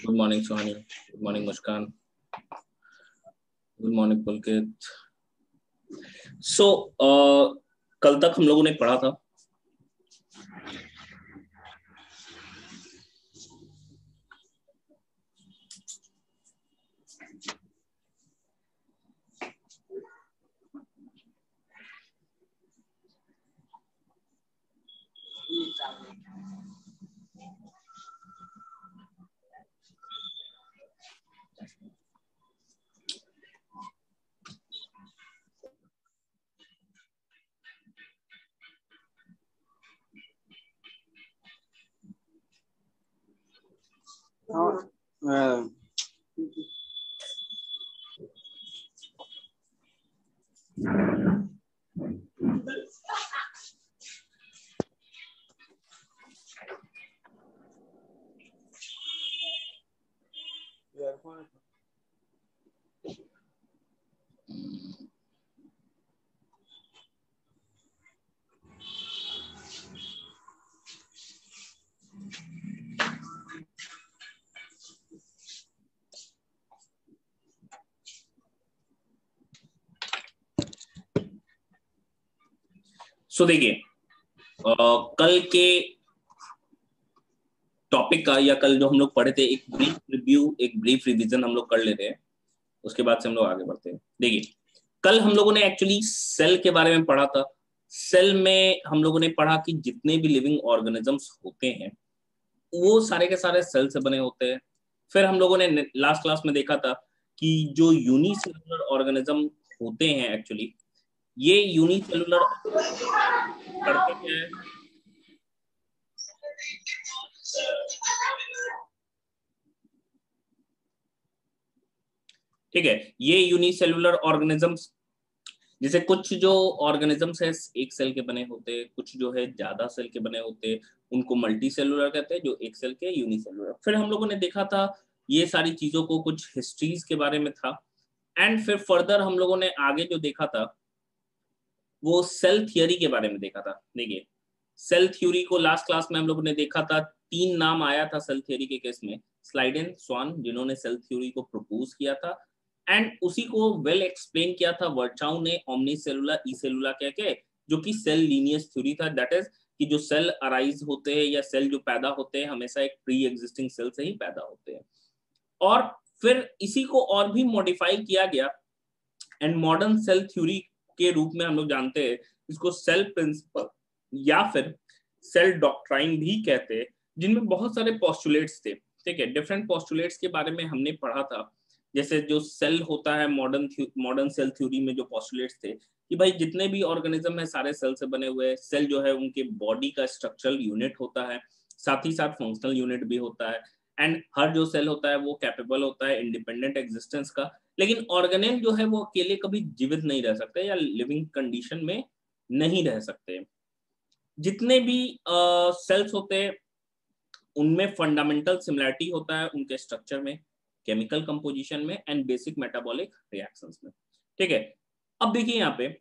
Good morning सुहानी, good morning मुस्कान, good morning पुलकित। सो कल तक हम लोगों ने पढ़ा था सो देखिए कल के टॉपिक का या कल जो हम लोग पढ़े थे एक ब्रीफ रिव्यू, एक ब्रीफ रिवीजन हम लोग कर लेते हैं, उसके बाद से हम लोग आगे बढ़ते हैं। देखिए कल हम लोगों ने एक्चुअली सेल के बारे में पढ़ा था। सेल में हम लोगों ने पढ़ा कि जितने भी लिविंग ऑर्गेनिजम्स होते हैं वो सारे के सारे सेल से बने होते हैं। फिर हम लोगों ने लास्ट क्लास में देखा था कि जो यूनिसेलुलर ऑर्गेनिज्म होते हैं एक्चुअली ये यूनिसेलुलर करते क्या है, ठीक है। ये यूनिसेलुलर ऑर्गेनिजम्स जैसे कुछ जो ऑर्गेनिजम्स है एक सेल के बने होते हैं, कुछ जो है ज्यादा सेल के बने होते हैं, उनको मल्टी सेलुलर कहते हैं, जो एक सेल के यूनिसेलुलर। फिर हम लोगों ने देखा था ये सारी चीजों को, कुछ हिस्ट्रीज के बारे में था। एंड फिर फर्दर हम लोगों ने आगे जो देखा था वो सेल थियरी के बारे में देखा था। देखिए सेल थ्योरी को लास्ट क्लास में हम लोगों ने देखा था, 3 नाम आया था सेल थ्योरी के केस में, स्लाइडेन, स्वान, जिन्होंने सेल थ्योरी को प्रपोज किया था। एंड उसी को वेल एक्सप्लेन किया था वर्चाउ ने ओमनी सेलुला ई सेलुला कह के, जो कि सेल लीनियस थ्योरी था। दैट इज कि जो सेल अराइज होते हैं या सेल जो पैदा होते हैं हमेशा एक प्री एग्जिस्टिंग सेल से ही पैदा होते हैं। और फिर इसी को और भी मॉडिफाई किया गया एंड मॉडर्न सेल थ्योरी के रूप में हम लोग जानते हैं इसको सेल प्रिंसिपल या फिर सेल डॉक्ट्राइन भी कहते हैं, जिनमें बहुत सारे पोस्टुलेट्स थे। ठीक है, डिफरेंट पोस्टुलेट्स के बारे में हमने पढ़ा था। जैसे जो सेल होता है मॉडर्न सेल थ्योरी में जो पोस्टुलेट्स थे कि भाई जितने भी ऑर्गेनिज्म है सारे सेल से बने हुए हैं। सेल जो है उनके बॉडी का स्ट्रक्चरल यूनिट होता है, साथ ही साथ फंक्शनल यूनिट भी होता है। एंड हर जो सेल होता है वो कैपेबल होता है इंडिपेंडेंट एग्जिस्टेंस का। लेकिन ऑर्गेनेल जो है वो अकेले कभी जीवित नहीं रह सकते या लिविंग कंडीशन में नहीं रह सकते। जितने भी सेल्स होते हैं उनमें फंडामेंटल सिमिलरिटी होता है उनके स्ट्रक्चर में, केमिकल कंपोजिशन में एंड बेसिक मेटाबॉलिक रिएक्शंस में। ठीक है, अब देखिए यहाँ पे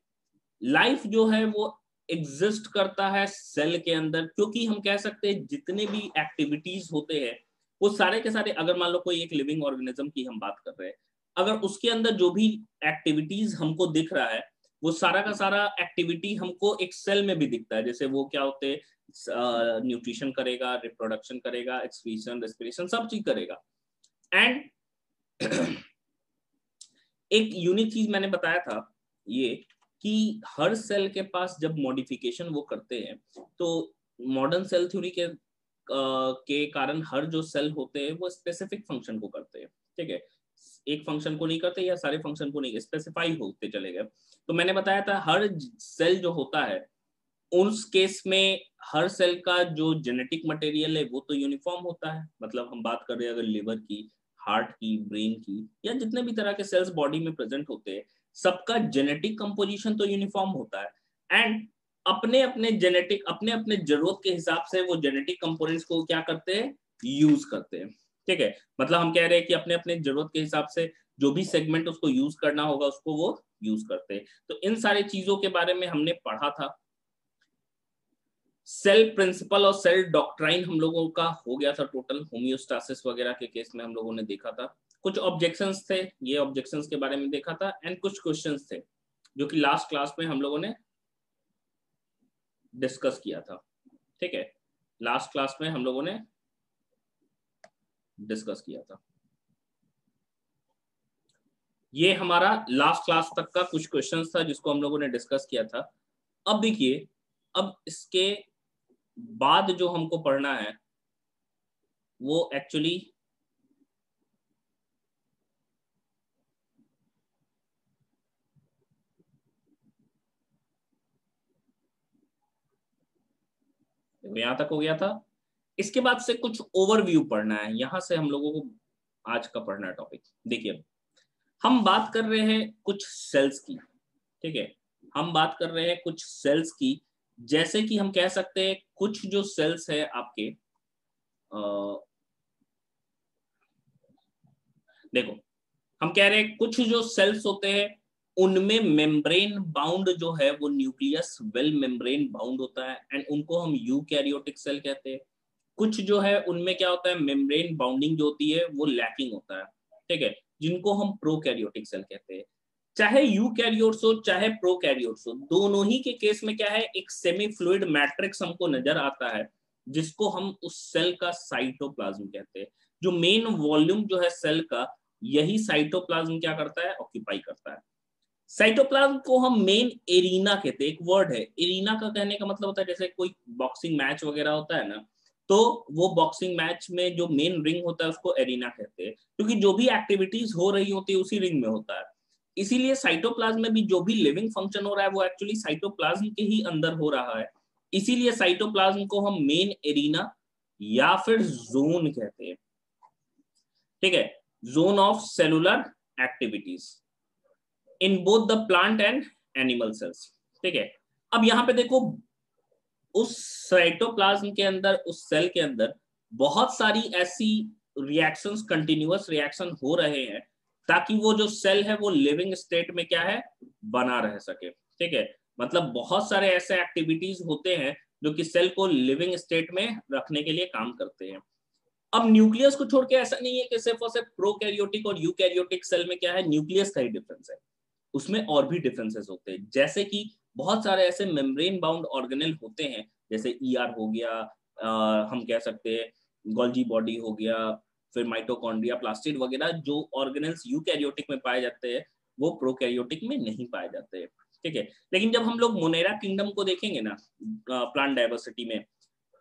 लाइफ जो है वो एग्जिस्ट करता है सेल के अंदर, क्योंकि हम कह सकते हैं जितने भी एक्टिविटीज होते हैं वो सारे के सारे, अगर मान लो कोई एक लिविंग ऑर्गेनिज्म की हम बात कर रहे हैं, अगर उसके अंदर जो भी एक्टिविटीज हमको दिख रहा है वो सारा का सारा एक्टिविटी हमको एक सेल में भी दिखता है। जैसे वो क्या होते हैं, न्यूट्रिशन करेगा, रिप्रोडक्शन करेगा, एक्सक्रीशन, रेस्पिरेशन, सब चीज करेगा। एंड एक यूनिक चीज मैंने बताया था ये कि हर सेल के पास जब मॉडिफिकेशन वो करते हैं तो मॉडर्न सेल थ्योरी के कारण हर जो सेल होते हैं वो स्पेसिफिक फंक्शन को करते हैं। ठीक है, एक फंक्शन को नहीं करते या सारे फंक्शन को नहीं, स्पेसिफाई होते चले गए। तो मैंने बताया था हर सेल जो होता है उस केस में हर सेल का जो जेनेटिक मटेरियल है वो तो यूनिफॉर्म होता है। मतलब हम बात कर रहे हैं अगर लिवर की, हार्ट की, ब्रेन की, या जितने भी तरह के सेल्स बॉडी में प्रेजेंट होते हैं सबका जेनेटिक कंपोजिशन तो यूनिफॉर्म होता है। एंड अपने अपने जेनेटिक, अपने अपने जरूरत के हिसाब से वो जेनेटिक कंपोनेंट्स को क्या करते हैं, यूज करते हैं। ठीक है, मतलब हम कह रहे हैं कि अपने अपने जरूरत के हिसाब से जो भी सेगमेंट उसको यूज करना होगा उसको वो यूज करते हैं। तो इन सारी चीजों के बारे में हमने पढ़ा था। सेल प्रिंसिपल और सेल डॉक्ट्राइन हम लोगों का हो गया था टोटल, होम्योस्टासिस वगैरह के केस में हम लोगों ने देखा था। कुछ ऑब्जेक्शंस थे, ये ऑब्जेक्शंस के बारे में देखा था, एंड कुछ क्वेश्चंस थे जो कि लास्ट क्लास में हम लोगों ने डिस्कस किया था। ठीक है, लास्ट क्लास में हम लोगों ने डिस्कस किया था। ये हमारा लास्ट क्लास तक का कुछ क्वेश्चंस था जिसको हम लोगों ने डिस्कस किया था। अब देखिए, अब इसके बाद जो हमको पढ़ना है वो एक्चुअली यहां तक हो गया था। इसके बाद से कुछ ओवरव्यू पढ़ना है, यहां से हम लोगों को आज का पढ़ना है टॉपिक। देखिए, हम बात कर रहे हैं कुछ सेल्स की। ठीक है, हम बात कर रहे हैं कुछ सेल्स की। जैसे कि हम कह सकते हैं कुछ जो सेल्स है आपके, देखो, हम कह रहे हैं कुछ जो सेल्स होते हैं उनमें मेम्ब्रेन बाउंड जो है वो न्यूक्लियस वेल मेम्ब्रेन बाउंड होता है, एंड उनको हम यूकैरियोटिक सेल कहते हैं। कुछ जो है उनमें क्या होता है, मेम्ब्रेन बाउंडिंग जो होती है वो लैकिंग होता है। ठीक है, जिनको हम प्रोकैरियोटिक सेल कहते हैं। चाहे यूकैरियोट्स हो चाहे प्रोकैरियोट्स हो, दोनों ही के केस में क्या है, एक सेमी फ्लूइड मैट्रिक्स हमको नजर आता है जिसको हम उस सेल का साइटोप्लाज्म कहते हैं। जो मेन वॉल्यूम जो है सेल का, यही साइटोप्लाज्म क्या करता है, ऑक्यूपाई करता है। साइटोप्लाज्म को हम मेन एरिना कहते हैं। एक वर्ड है एरिना का, कहने का मतलब होता है जैसे कोई बॉक्सिंग मैच वगैरह होता है ना, तो वो बॉक्सिंग मैच में जो मेन रिंग होता है उसको एरिना कहते हैं, क्योंकि जो भी एक्टिविटीज हो रही होती है उसी रिंग में होता है। इसीलिए साइटोप्लाज्म में भी जो भी लिविंग फंक्शन हो रहा है वो एक्चुअली साइटोप्लाज्म के ही अंदर हो रहा है। इसीलिए साइटोप्लाज्म को हम मेन एरिना या फिर जोन कहते हैं। ठीक है, zone of cellular activities in both the plant and animal cells. ठीक है, अब यहां पे देखो, उस साइटोप्लाज्म के अंदर, उस सेल के अंदर बहुत सारी ऐसी रिएक्शंस, कंटिन्यूअस रिएक्शन हो रहे हैं ताकि वो जो सेल है वो लिविंग स्टेट में क्या है, बना रह सके। ठीक है, मतलब बहुत सारे ऐसे एक्टिविटीज होते हैं जो कि सेल को लिविंग स्टेट में रखने के लिए काम करते हैं। अब न्यूक्लियस को छोड़ के ऐसा नहीं है कि सिर्फ और सिर्फ प्रोकैरियोटिक और यूकैरियोटिक सेल में क्या है, न्यूक्लियस का ही डिफरेंस है। उसमें और भी डिफरेंसेस होते हैं, जैसे कि बहुत सारे ऐसे मेम्ब्रेन बाउंड ऑर्गेनेल होते हैं, जैसे ईआर हो गया, हम कह सकते हैं गोल्जी बॉडी हो गया, फिर माइटोकॉन्ड्रिया, प्लास्टिड वगैरह, जो ऑर्गेनेल्स यूकैरियोटिक में पाए जाते हैं वो प्रोकैरियोटिक में नहीं पाए जाते हैं। ठीक है, लेकिन जब हम लोग मोनेरा किंगडम को देखेंगे ना, प्लांट डायवर्सिटी में,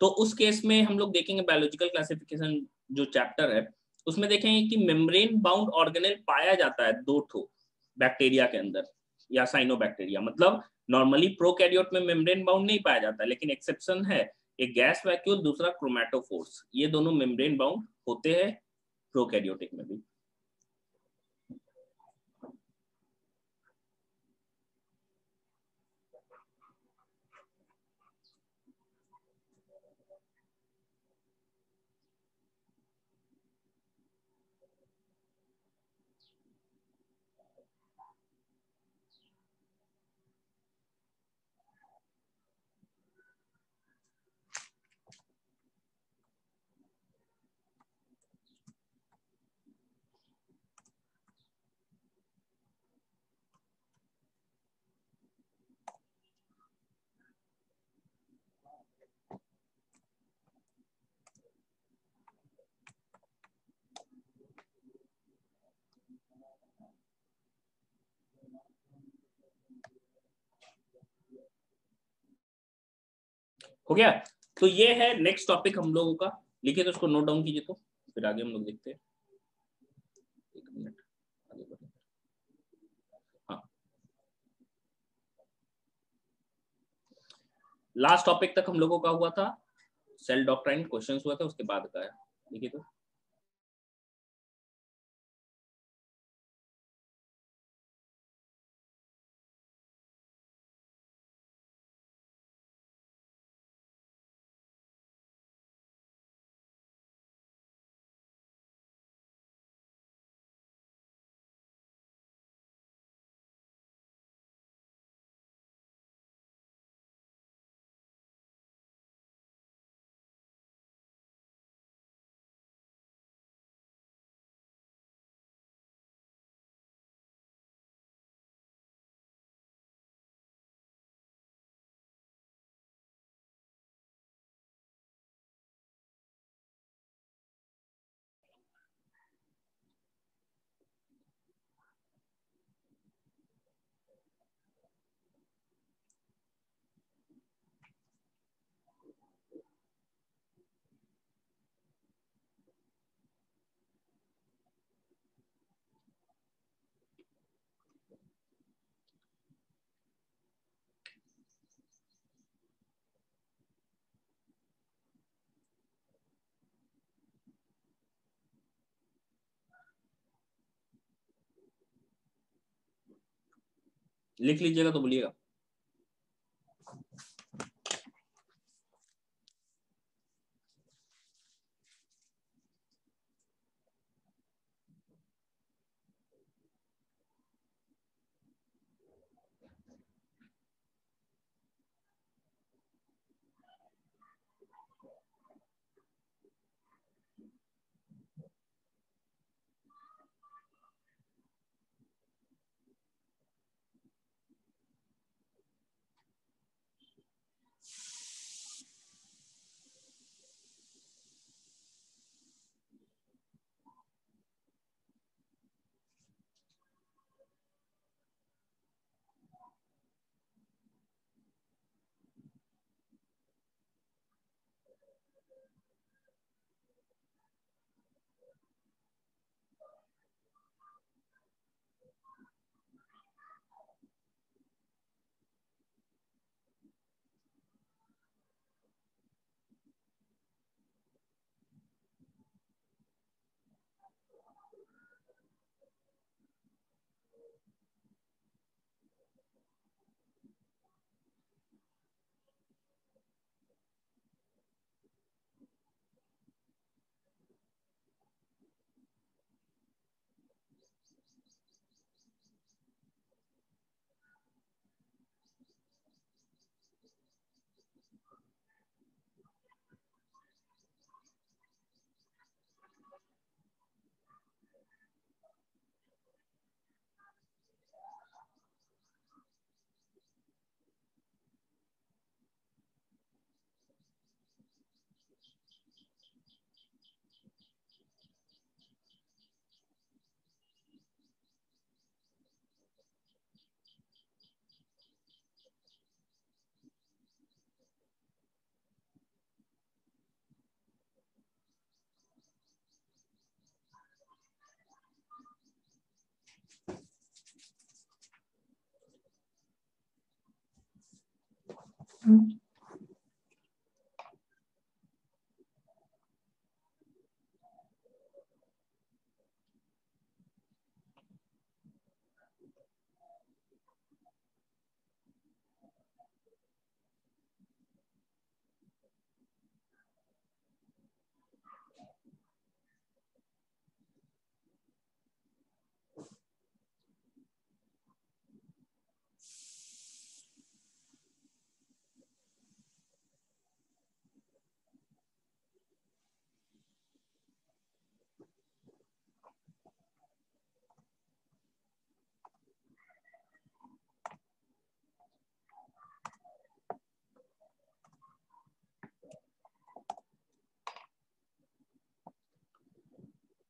तो उस केस में हम लोग देखेंगे बायोलॉजिकल क्लासिफिकेशन जो चैप्टर है उसमें देखेंगे कि मेम्ब्रेन बाउंड ऑर्गेनेल पाया जाता है दो ठो बैक्टीरिया के अंदर, या साइनोबैक्टीरिया। मतलब नॉर्मली प्रोकैरियोट में मेम्ब्रेन बाउंड नहीं पाया जाता, लेकिन एक्सेप्शन है, एक गैस वैक्यूल, दूसरा क्रोमैटोफोर्स, ये दोनों मेम्ब्रेन बाउंड होते हैं प्रोकैरियोटिक में भी। हो गया, तो ये है नेक्स्ट टॉपिक हम लोगों का। लिखिए तो उसको नोट डाउन कीजिए, तो फिर आगे हम लोग देखते हैं। एक मिनट, आगे बढ़े। हाँ, लास्ट टॉपिक तक हम लोगों का हुआ था, सेल डॉक्ट्राइन क्वेश्चंस हुआ था, उसके बाद का है। देखिए तो लिख लीजिएगा तो बोलिएगा।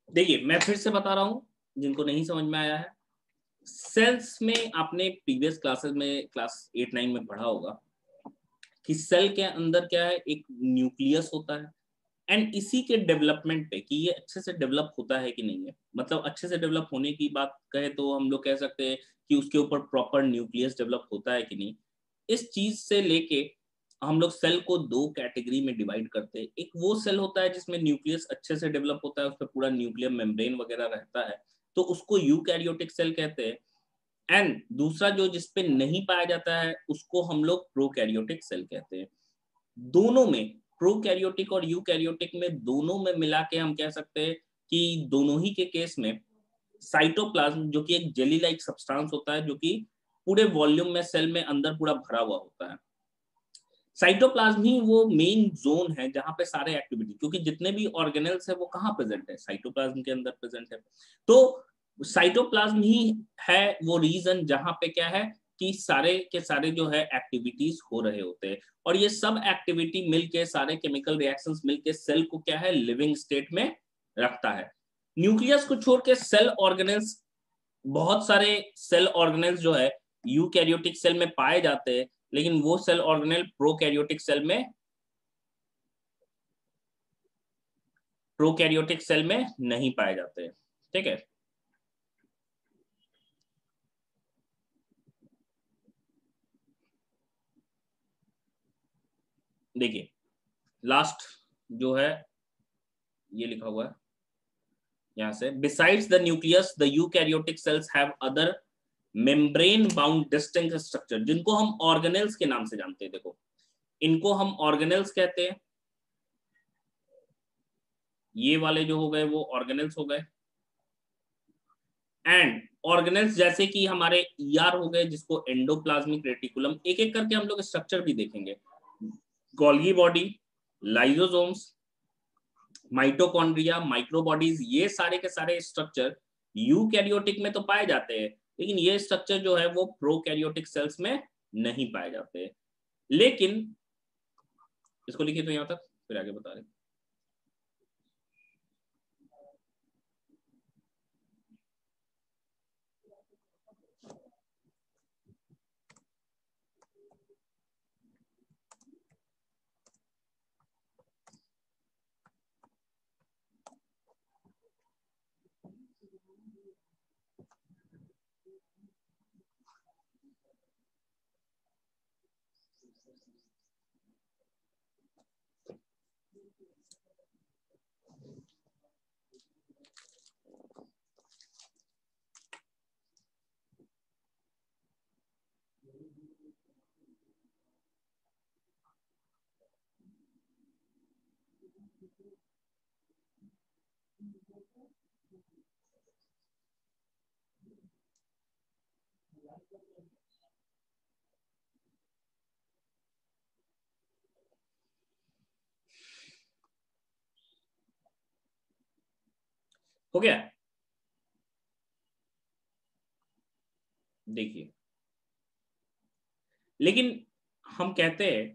देखिए मैं फिर से बता रहा हूं जिनको नहीं समझ में आया है, सेल्स में आपने प्रीवियस क्लासेस में क्लास 8-9 में पढ़ा होगा कि सेल के अंदर क्या है, एक न्यूक्लियस होता है एंड इसी के डेवलपमेंट पे कि ये अच्छे से डेवलप होता है कि नहीं है, मतलब अच्छे से डेवलप होने की बात कहे तो हम लोग कह सकते हैं कि उसके ऊपर प्रॉपर न्यूक्लियस डेवलप होता है कि नहीं। इस चीज से लेके हम लोग सेल को दो कैटेगरी में डिवाइड करते हैं। एक वो सेल होता है जिसमें न्यूक्लियस अच्छे से डेवलप होता है, उस पर पूरा न्यूक्लियर मेम्ब्रेन वगैरह रहता है, तो उसको यूकैरियोटिक सेल कहते हैं। एंड दूसरा जो जिसपे नहीं पाया जाता है उसको हम लोग प्रोकैरियोटिक सेल कहते हैं। दोनों में, प्रोकैरियोटिक और यूकैरियोटिक में, दोनों में मिला के हम कह सकते हैं कि दोनों ही के केस में साइटोप्लाज्म जो कि एक जेली लाइक सब्सटेंस होता है जो कि पूरे वॉल्यूम में सेल में अंदर पूरा भरा हुआ होता है। साइटोप्लाज्म ही वो मेन जोन है जहां पे सारे एक्टिविटी, क्योंकि जितने भी ऑर्गेनेल्स है वो कहाँ प्रेजेंट है, साइटोप्लाज्म के अंदर प्रेजेंट है। तो साइटोप्लाज्म ही है वो रीजन जहां पे क्या है कि सारे के सारे जो है एक्टिविटीज हो रहे होते हैं, और ये सब एक्टिविटी मिलके, सारे केमिकल रिएक्शंस मिलके सेल को क्या है, लिविंग स्टेट में रखता है। न्यूक्लियस को छोड़ के सेल ऑर्गेनेल्स, बहुत सारे सेल ऑर्गेनेल्स जो है यूकैरियोटिक सेल में पाए जाते हैं, लेकिन वो सेल ऑर्गेनेल प्रोकैरियोटिक सेल में नहीं पाए जाते। ठीक है, देखिए लास्ट जो है ये लिखा हुआ है यहां से, besides the nucleus the eukaryotic cells have other membrane bound distinct structure, जिनको हम ऑर्गेनेल्स के नाम से जानते हैं। देखो, इनको हम ऑर्गेनेल्स कहते हैं। ये वाले जो हो गए वो ऑर्गेनेल्स हो गए। एंड ऑर्गेनेल्स जैसे कि हमारे ईआर हो गए, जिसको एंडोप्लाज्मिक रेटिकुलम, एक एक करके हम लोग स्ट्रक्चर भी देखेंगे। Golgi body, lysosomes, mitochondria, microbodies, ये सारे के सारे स्ट्रक्चर यूकैरियोटिक में तो पाए जाते हैं, लेकिन ये स्ट्रक्चर जो है वो प्रोकैरियोटिक सेल्स में नहीं पाए जाते। लेकिन इसको लिखिए तो यहां तक, फिर आगे बता रहे। हो गया। देखिए, लेकिन हम कहते हैं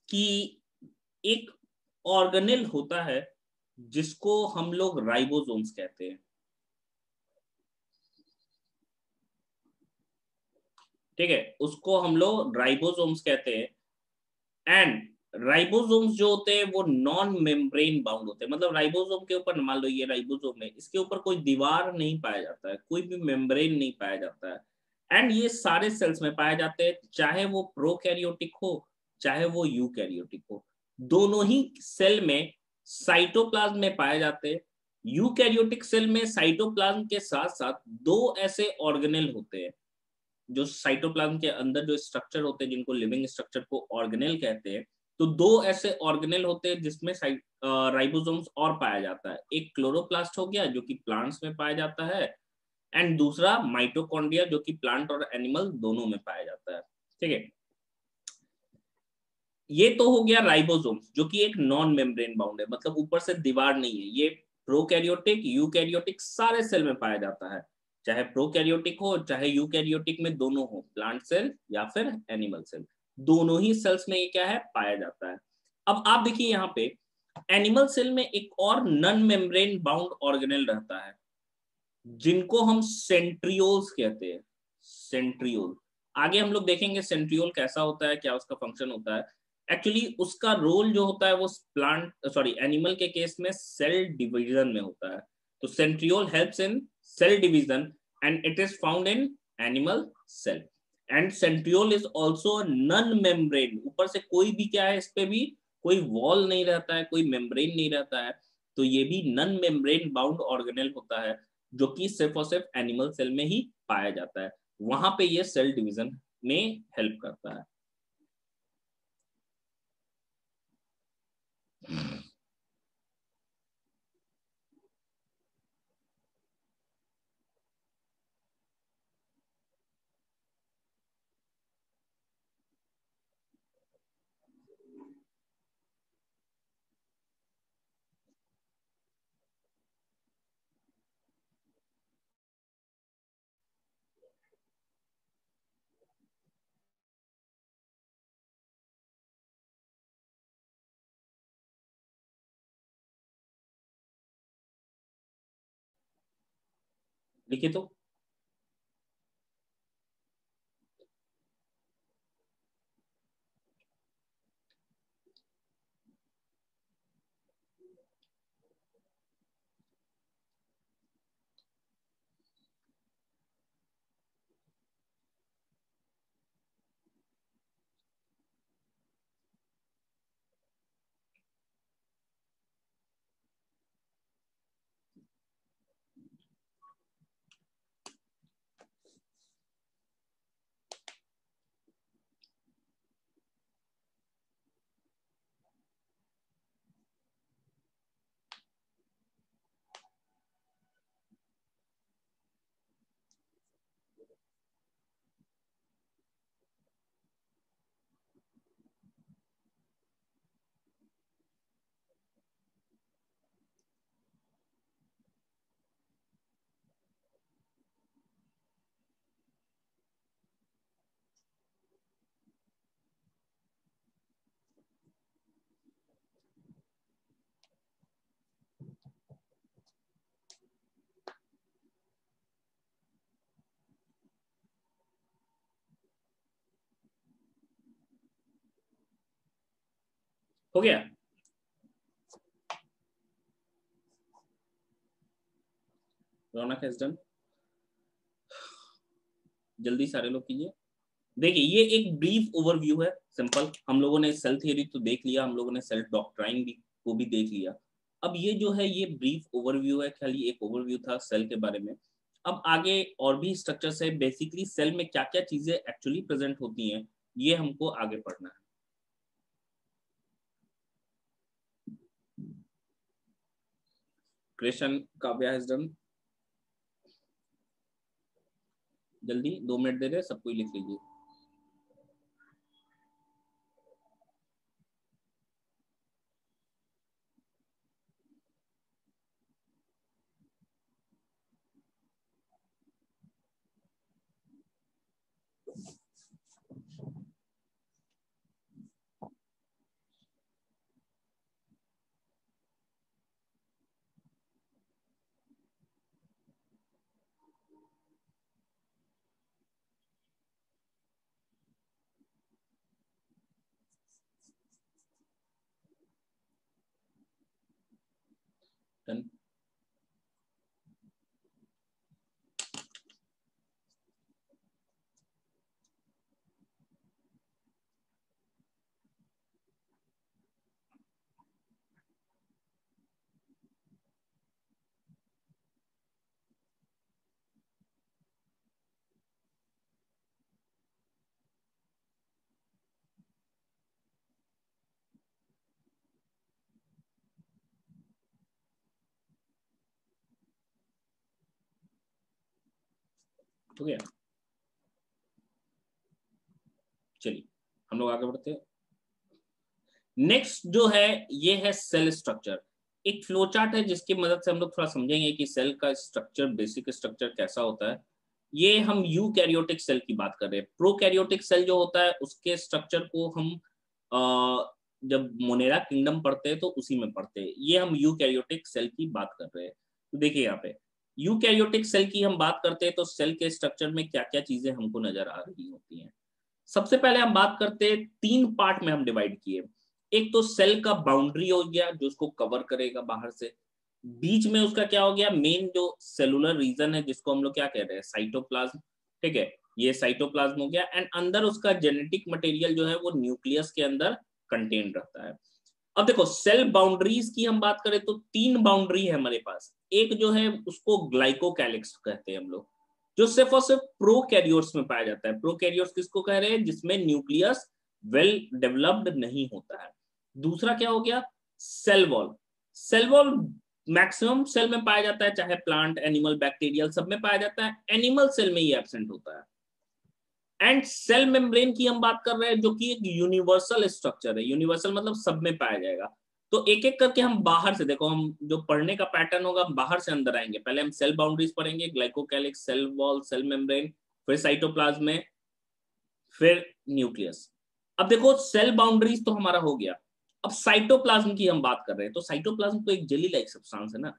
कि एक ऑर्गेनेल होता है जिसको हम लोग राइबोसोम्स कहते हैं। ठीक है, उसको हम लोग राइबोसोम्स कहते हैं। एंड राइबोसोम्स जो होते हैं वो नॉन मेम्ब्रेन बाउंड होते हैं। मतलब राइबोसोम के ऊपर, मान लो ये राइबोसोम है, इसके ऊपर कोई दीवार नहीं पाया जाता है, कोई भी मेम्ब्रेन नहीं पाया जाता है। एंड ये सारे सेल्स में पाए जाते हैं, चाहे वो प्रोकैरियोटिक हो चाहे वो यूकैरियोटिक हो। दोनों ही सेल में साइटोप्लाज्म में पाए जाते हैं। यूकैरियोटिक सेल में साइटोप्लाज्म के साथ साथ दो ऐसे ऑर्गेनेल होते हैं, जो साइटोप्लाज्म के अंदर जो स्ट्रक्चर होते हैं जिनको लिविंग स्ट्रक्चर को ऑर्गेनेल कहते हैं। तो दो ऐसे ऑर्गेनेल होते हैं जिसमें राइबोसोम्स और पाया जाता है। एक क्लोरोप्लास्ट हो गया जो कि प्लांट्स में पाया जाता है, एंड दूसरा माइटोकॉन्ड्रिया जो कि प्लांट और एनिमल दोनों में पाया जाता है। ठीक है, ये तो हो गया राइबोसोम्स जो कि एक नॉन मेम्ब्रेन बाउंड है, मतलब ऊपर से दीवार नहीं है। ये प्रोकैरियोटिक यूकैरियोटिक सारे सेल में पाया जाता है, चाहे प्रोकैरियोटिक हो चाहे यूकैरियोटिक में, दोनों हो, प्लांट सेल या फिर एनिमल सेल, दोनों ही सेल्स में ये क्या है, पाया जाता है। अब आप देखिए यहाँ पे एनिमल सेल में एक और नॉन मेम्ब्रेन बाउंड ऑर्गेनेल रहता है, जिनको हम सेंट्रियोल्स कहते हैं। सेंट्रियोल, आगे हम लोग देखेंगे सेंट्रियोल कैसा होता है, क्या उसका फंक्शन होता है। एक्चुअली उसका रोल जो होता है वो प्लांट सॉरी एनिमल के केस में सेल डिवीजन में होता है। तो centriole helps in cell division and it is found in animal cell. And centriole is also non membrane, ऊपर से कोई भी क्या है, इस पे भी कोई वॉल नहीं रहता है, कोई मेम्ब्रेन नहीं रहता है। तो ये भी नॉन मेम्ब्रेन बाउंड ऑर्गेनेल होता है, जो कि सिर्फ और सिर्फ एनिमल सेल में ही पाया जाता है। वहां पे ये सेल डिवीजन में हेल्प करता है। लिखिए तो। हो गया? रौनक हैज डन। जल्दी सारे लोग कीजिए। देखिए ये एक ब्रीफ ओवरव्यू है, सिंपल। हम लोगों ने सेल थियरी तो देख लिया, हम लोगों ने सेल डॉक्ट्राइन भी को भी देख लिया। अब ये जो है ये ब्रीफ ओवरव्यू है, खाली एक ओवरव्यू था सेल के बारे में। अब आगे और भी स्ट्रक्चर्स है, बेसिकली सेल में क्या क्या चीजें एक्चुअली प्रेजेंट होती हैं ये हमको आगे पढ़ना है। Creation Kavya has done. जल्दी 2 मिनट दे रहे, सब कोई लिख लीजिए। डन। हो गया? चलिए हम लोग आगे बढ़ते हैं। नेक्स्ट जो है ये है सेल स्ट्रक्चर। एक फ्लो चार्ट है जिसकी मदद से हम लोग थोड़ा समझेंगे कि सेल का स्ट्रक्चर, बेसिक स्ट्रक्चर कैसा होता है। ये हम यूकैरियोटिक सेल की बात कर रहे हैं। प्रोकैरियोटिक सेल जो होता है उसके स्ट्रक्चर को हम जब मोनेरा किंगडम पढ़ते हैं तो उसी में पढ़ते हैं। ये हम यूकैरियोटिक सेल की बात कर रहे हैं। तो देखिए यहाँ पे यूकैरियोटिक सेल की हम बात करते हैं तो सेल के स्ट्रक्चर में क्या क्या चीजें हमको नजर आ रही होती हैं। सबसे पहले हम बात करते हैं, 3 पार्ट में हम डिवाइड किए। एक तो सेल का बाउंड्री हो गया जो उसको कवर करेगा बाहर से। बीच में उसका क्या हो गया, मेन जो सेलुलर रीजन है जिसको हम लोग क्या कह रहे हैं, साइटोप्लाज्म। ठीक है, ये साइटोप्लाज्म हो गया। एंड अंदर उसका जेनेटिक मटेरियल जो है वो न्यूक्लियस के अंदर कंटेन रहता है। अब देखो सेल बाउंड्रीज की हम बात करें तो 3 बाउंड्री है हमारे पास। एक जो है उसको ग्लाइकोकैलिक्स कहते हैं हम लोग, जो सिर्फ और सिर्फ प्रोकैरियोट्स में पाया जाता है। प्रोकैरियोट्स किसको कह रहे हैं, जिसमें न्यूक्लियस वेल डेवलप्ड नहीं होता है। दूसरा क्या हो गया, cell wall. Cell wall maximum cell में पाया जाता है, चाहे प्लांट, एनिमल, बैक्टीरियल, सब में पाया जाता है। एनिमल सेल में ये एब्सेंट होता है। एंड सेल मेम्ब्रेन की हम बात कर रहे हैं जो कि एक यूनिवर्सल स्ट्रक्चर है। यूनिवर्सल मतलब सब में पाया जाएगा। तो एक एक करके हम बाहर से, देखो हम जो पढ़ने का पैटर्न होगा बाहर से अंदर आएंगे। पहले हम सेल बाउंड्रीज पढ़ेंगे, glycocalyx, cell wall, cell membrane, फिर साइटोप्लाज्म, फिर न्यूक्लियस। अब देखो सेल बाउंड्रीज तो हमारा हो गया। अब साइटोप्लाज्म की हम बात कर रहे हैं तो साइटोप्लाज्म तो एक जेली लाइक सब्सटेंस है ना।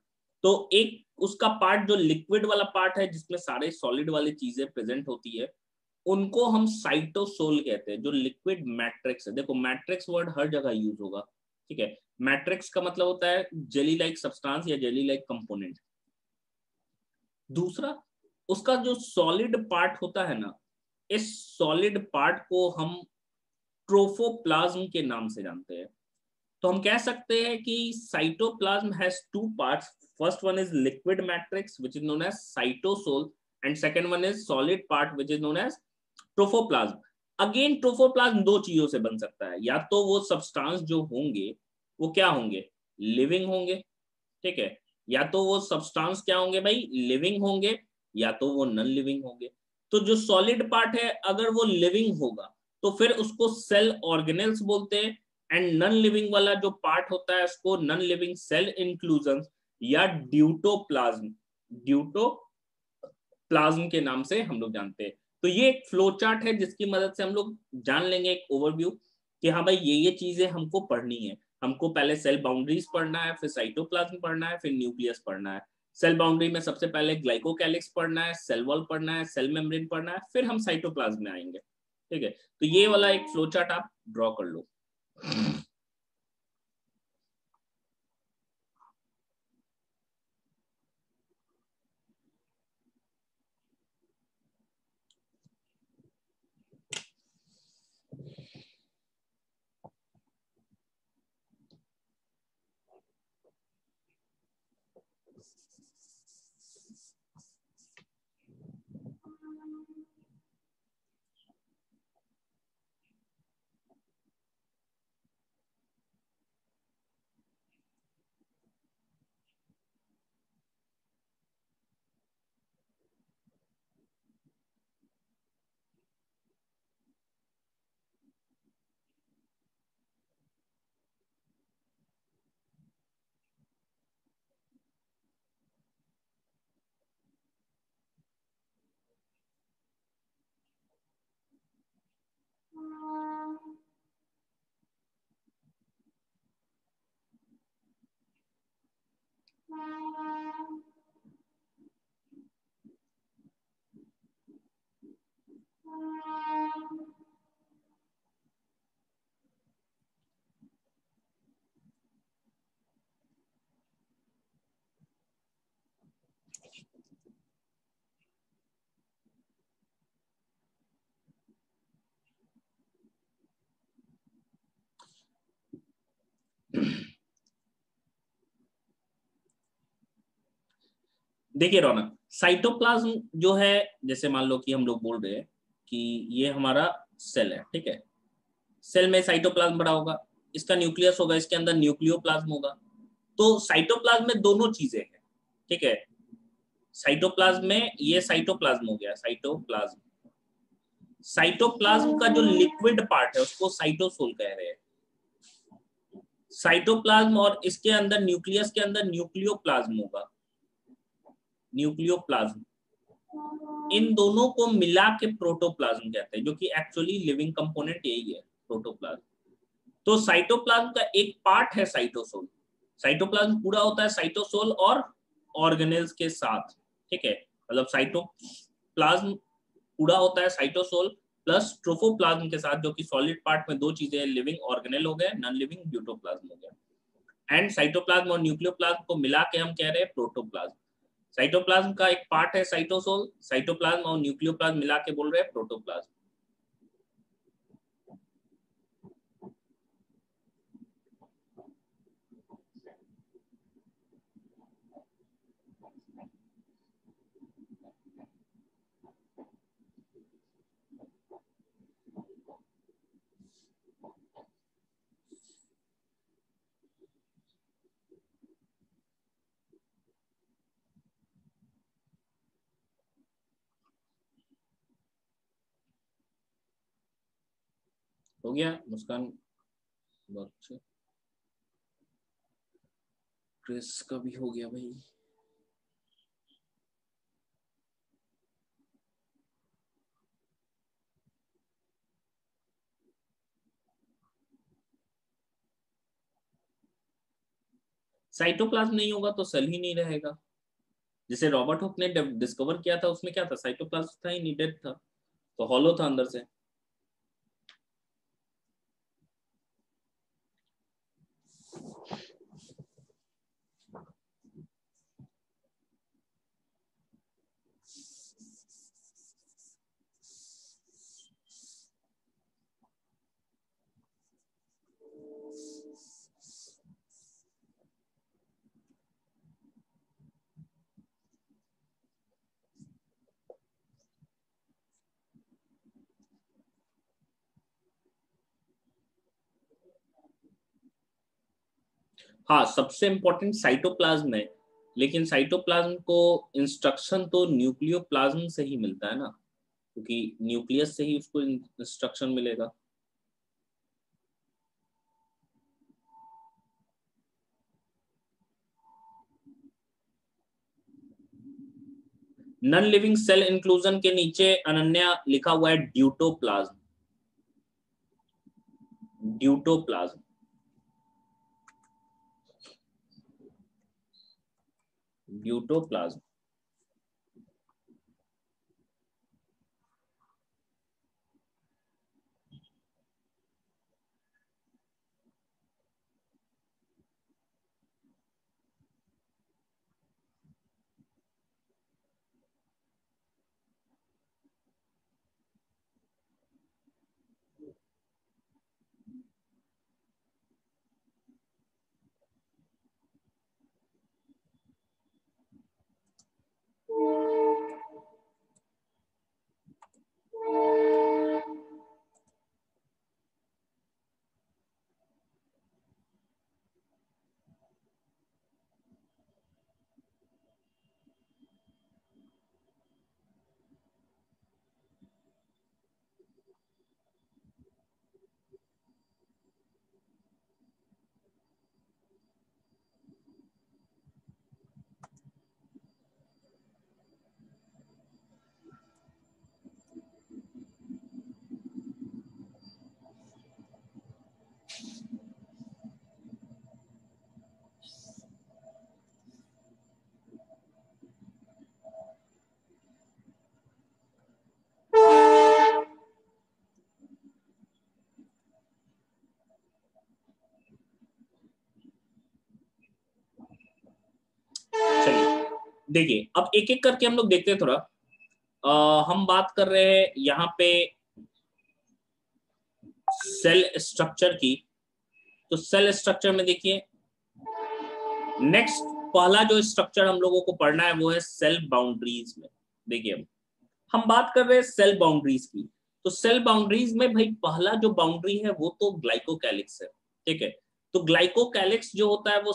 तो एक उसका पार्ट जो लिक्विड वाला पार्ट है जिसमें सारे सॉलिड वाली चीजें प्रेजेंट होती है, उनको हम साइटोसोल कहते हैं। जो लिक्विड मैट्रिक्स है, देखो मैट्रिक्स वर्ड हर जगह यूज होगा। ठीक है, मैट्रिक्स का मतलब होता है जेली लाइक सब्सटेंस या जेली लाइक कंपोनेंट। दूसरा उसका जो सॉलिड पार्ट होता है ना, इस सॉलिड पार्ट को हम ट्रोफोप्लाज्म के नाम से जानते हैं। तो हम कह सकते हैं कि cytoplasm has 2 parts. First one is liquid matrix which is known as cytosol, and second one is solid part which is known as trophoplasm. Again trophoplasm 2 चीजों से बन सकता है, या तो वो सब्सटेंस जो होंगे वो क्या होंगे, लिविंग होंगे। ठीक है, या तो वो सब्सटेंस क्या होंगे भाई, लिविंग होंगे, या तो वो नॉन लिविंग होंगे। तो जो सॉलिड पार्ट है अगर वो लिविंग होगा तो फिर उसको सेल ऑर्गेनेल्स बोलते हैं। एंड नॉन लिविंग वाला जो पार्ट होता है उसको नॉन लिविंग सेल इंक्लूजन या ड्यूटोप्लाज्म, ड्यूटोप्लाज्म के नाम से हम लोग जानते हैं। तो ये एक फ्लो चार्ट है जिसकी मदद से हम लोग जान लेंगे एक ओवरव्यू कि हाँ भाई ये चीजें हमको पढ़नी है। हमको पहले सेल बाउंड्रीज पढ़ना है, फिर साइटोप्लाज्म पढ़ना है, फिर न्यूक्लियस पढ़ना है। सेल बाउंड्री में सबसे पहले ग्लाइकोकैलिक्स पढ़ना है, सेल वॉल पढ़ना है, सेल मेम्ब्रेन पढ़ना है, फिर हम साइटोप्लाज्म में आएंगे। ठीक है, तो ये वाला एक फ्लो चार्ट आप ड्रॉ कर लो। देखिए रौनक, साइटोप्लाज्म जो है, जैसे मान लो कि हम लोग बोल रहे हैं कि ये हमारा सेल है, ठीक है। सेल में साइटोप्लाज्म बड़ा होगा, इसका न्यूक्लियस होगा, इसके अंदर न्यूक्लियोप्लाज्म होगा। तो साइटोप्लाज्म में दोनों चीजें हैं, ठीक है। साइटोप्लाज्म में ये साइटोप्लाज्म हो गया, साइटोप्लाज्म। साइटोप्लाज्म का जो लिक्विड पार्ट है उसको साइटोसोल कह रहे हैं। साइटोप्लाज्म और इसके अंदर न्यूक्लियस के अंदर न्यूक्लियोप्लाज्म होगा, न्यूक्लियोप्लाज्म। इन दोनों को मिला के प्रोटोप्लाज्म कहते हैं, जो कि एक्चुअली लिविंग कंपोनेंट यही है, प्रोटोप्लाज्म। तो साइटोप्लाज्म का एक पार्ट है साइटोसोल। साइटोप्लाज्म पूरा होता है साइटोसोल और ऑर्गेनेल्स के साथ, ठीक है। मतलब साइटोप्लाज्म पूरा होता है साइटोसोल प्लस ट्रोफोप्लाज्म के साथ, जो कि सॉलिड पार्ट में दो चीजें हैं, लिविंग ऑर्गेनेल हो गए, नॉन लिविंग ब्यूटोप्लाज्म हो गया। एंड साइटोप्लाज्म और न्यूक्लियोप्लाज्म को मिला के हम कह रहे हैं प्रोटोप्लाज्म। साइटोप्लाज्म का एक पार्ट है साइटोसोल, साइटोप्लाज्म और न्यूक्लियोप्लाज्म मिला के बोल रहे हैं प्रोटोप्लाज्म। हो गया मुस्कान? बहुत अच्छा। क्रिस का भी हो गया भाई। साइटोप्लाज्म नहीं होगा तो सेल ही नहीं रहेगा। जिसे रॉबर्ट हुक ने डिस्कवर किया था उसमें क्या था, साइटोप्लाज्म था ही नहीं, डेड था, तो हॉलो था अंदर से। हाँ, सबसे इंपॉर्टेंट साइटोप्लाज्म है, लेकिन साइटोप्लाज्म को इंस्ट्रक्शन तो न्यूक्लियोप्लाज्म से ही मिलता है ना, क्योंकि न्यूक्लियस से ही उसको इंस्ट्रक्शन मिलेगा। नॉन लिविंग सेल इंक्लूजन के नीचे अनन्या लिखा हुआ है ड्यूटोप्लाज्म, ड्यूटोप्लाज्म। ड्यूटोप्लाज्म। देखिए अब एक एक करके हम लोग देखते हैं थोड़ा। हम बात कर रहे हैं यहाँ पे सेल स्ट्रक्चर की। तो सेल स्ट्रक्चर में देखिए नेक्स्ट पहला जो स्ट्रक्चर हम लोगों को पढ़ना है वो है सेल बाउंड्रीज में। देखिए हम बात कर रहे हैं सेल बाउंड्रीज की। तो सेल बाउंड्रीज में भाई पहला जो बाउंड्री है वो तो ग्लाइकोकैलिक्स है। ठीक है, तो ग्लाइकोकैलिक्स जो होता है वो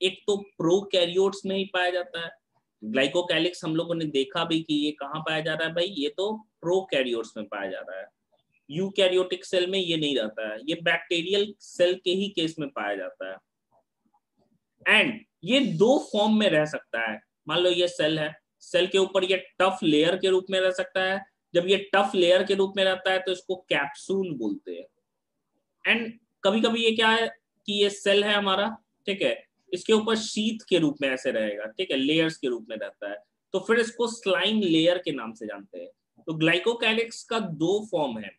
एक तो प्रोकैरियोट्स में ही पाया जाता है। ग्लाइकोकैलिक्स हम लोगों ने देखा भी कि ये कहाँ पाया जा रहा है भाई, ये तो प्रोकैरियोट्स में पाया जा रहा है। यूकैरियोटिक सेल में ये नहीं रहता है, ये बैक्टीरियल सेल के ही केस में पाया जाता है। एंड ये दो फॉर्म में रह सकता है। मान लो ये सेल है, सेल के ऊपर ये टफ लेयर के रूप में रह सकता है। जब ये टफ लेयर के रूप में रहता है तो इसको कैप्सूल बोलते हैं। एंड कभी कभी ये क्या है कि ये सेल है हमारा, ठीक है, इसके ऊपर शीथ के रूप में ऐसे रहेगा, ठीक है, लेयर्स के रूप में रहता है, तो फिर इसको स्लाइम लेयर के नाम से जानते हैं। तो ग्लाइकोकैलिक्स का दो फॉर्म है,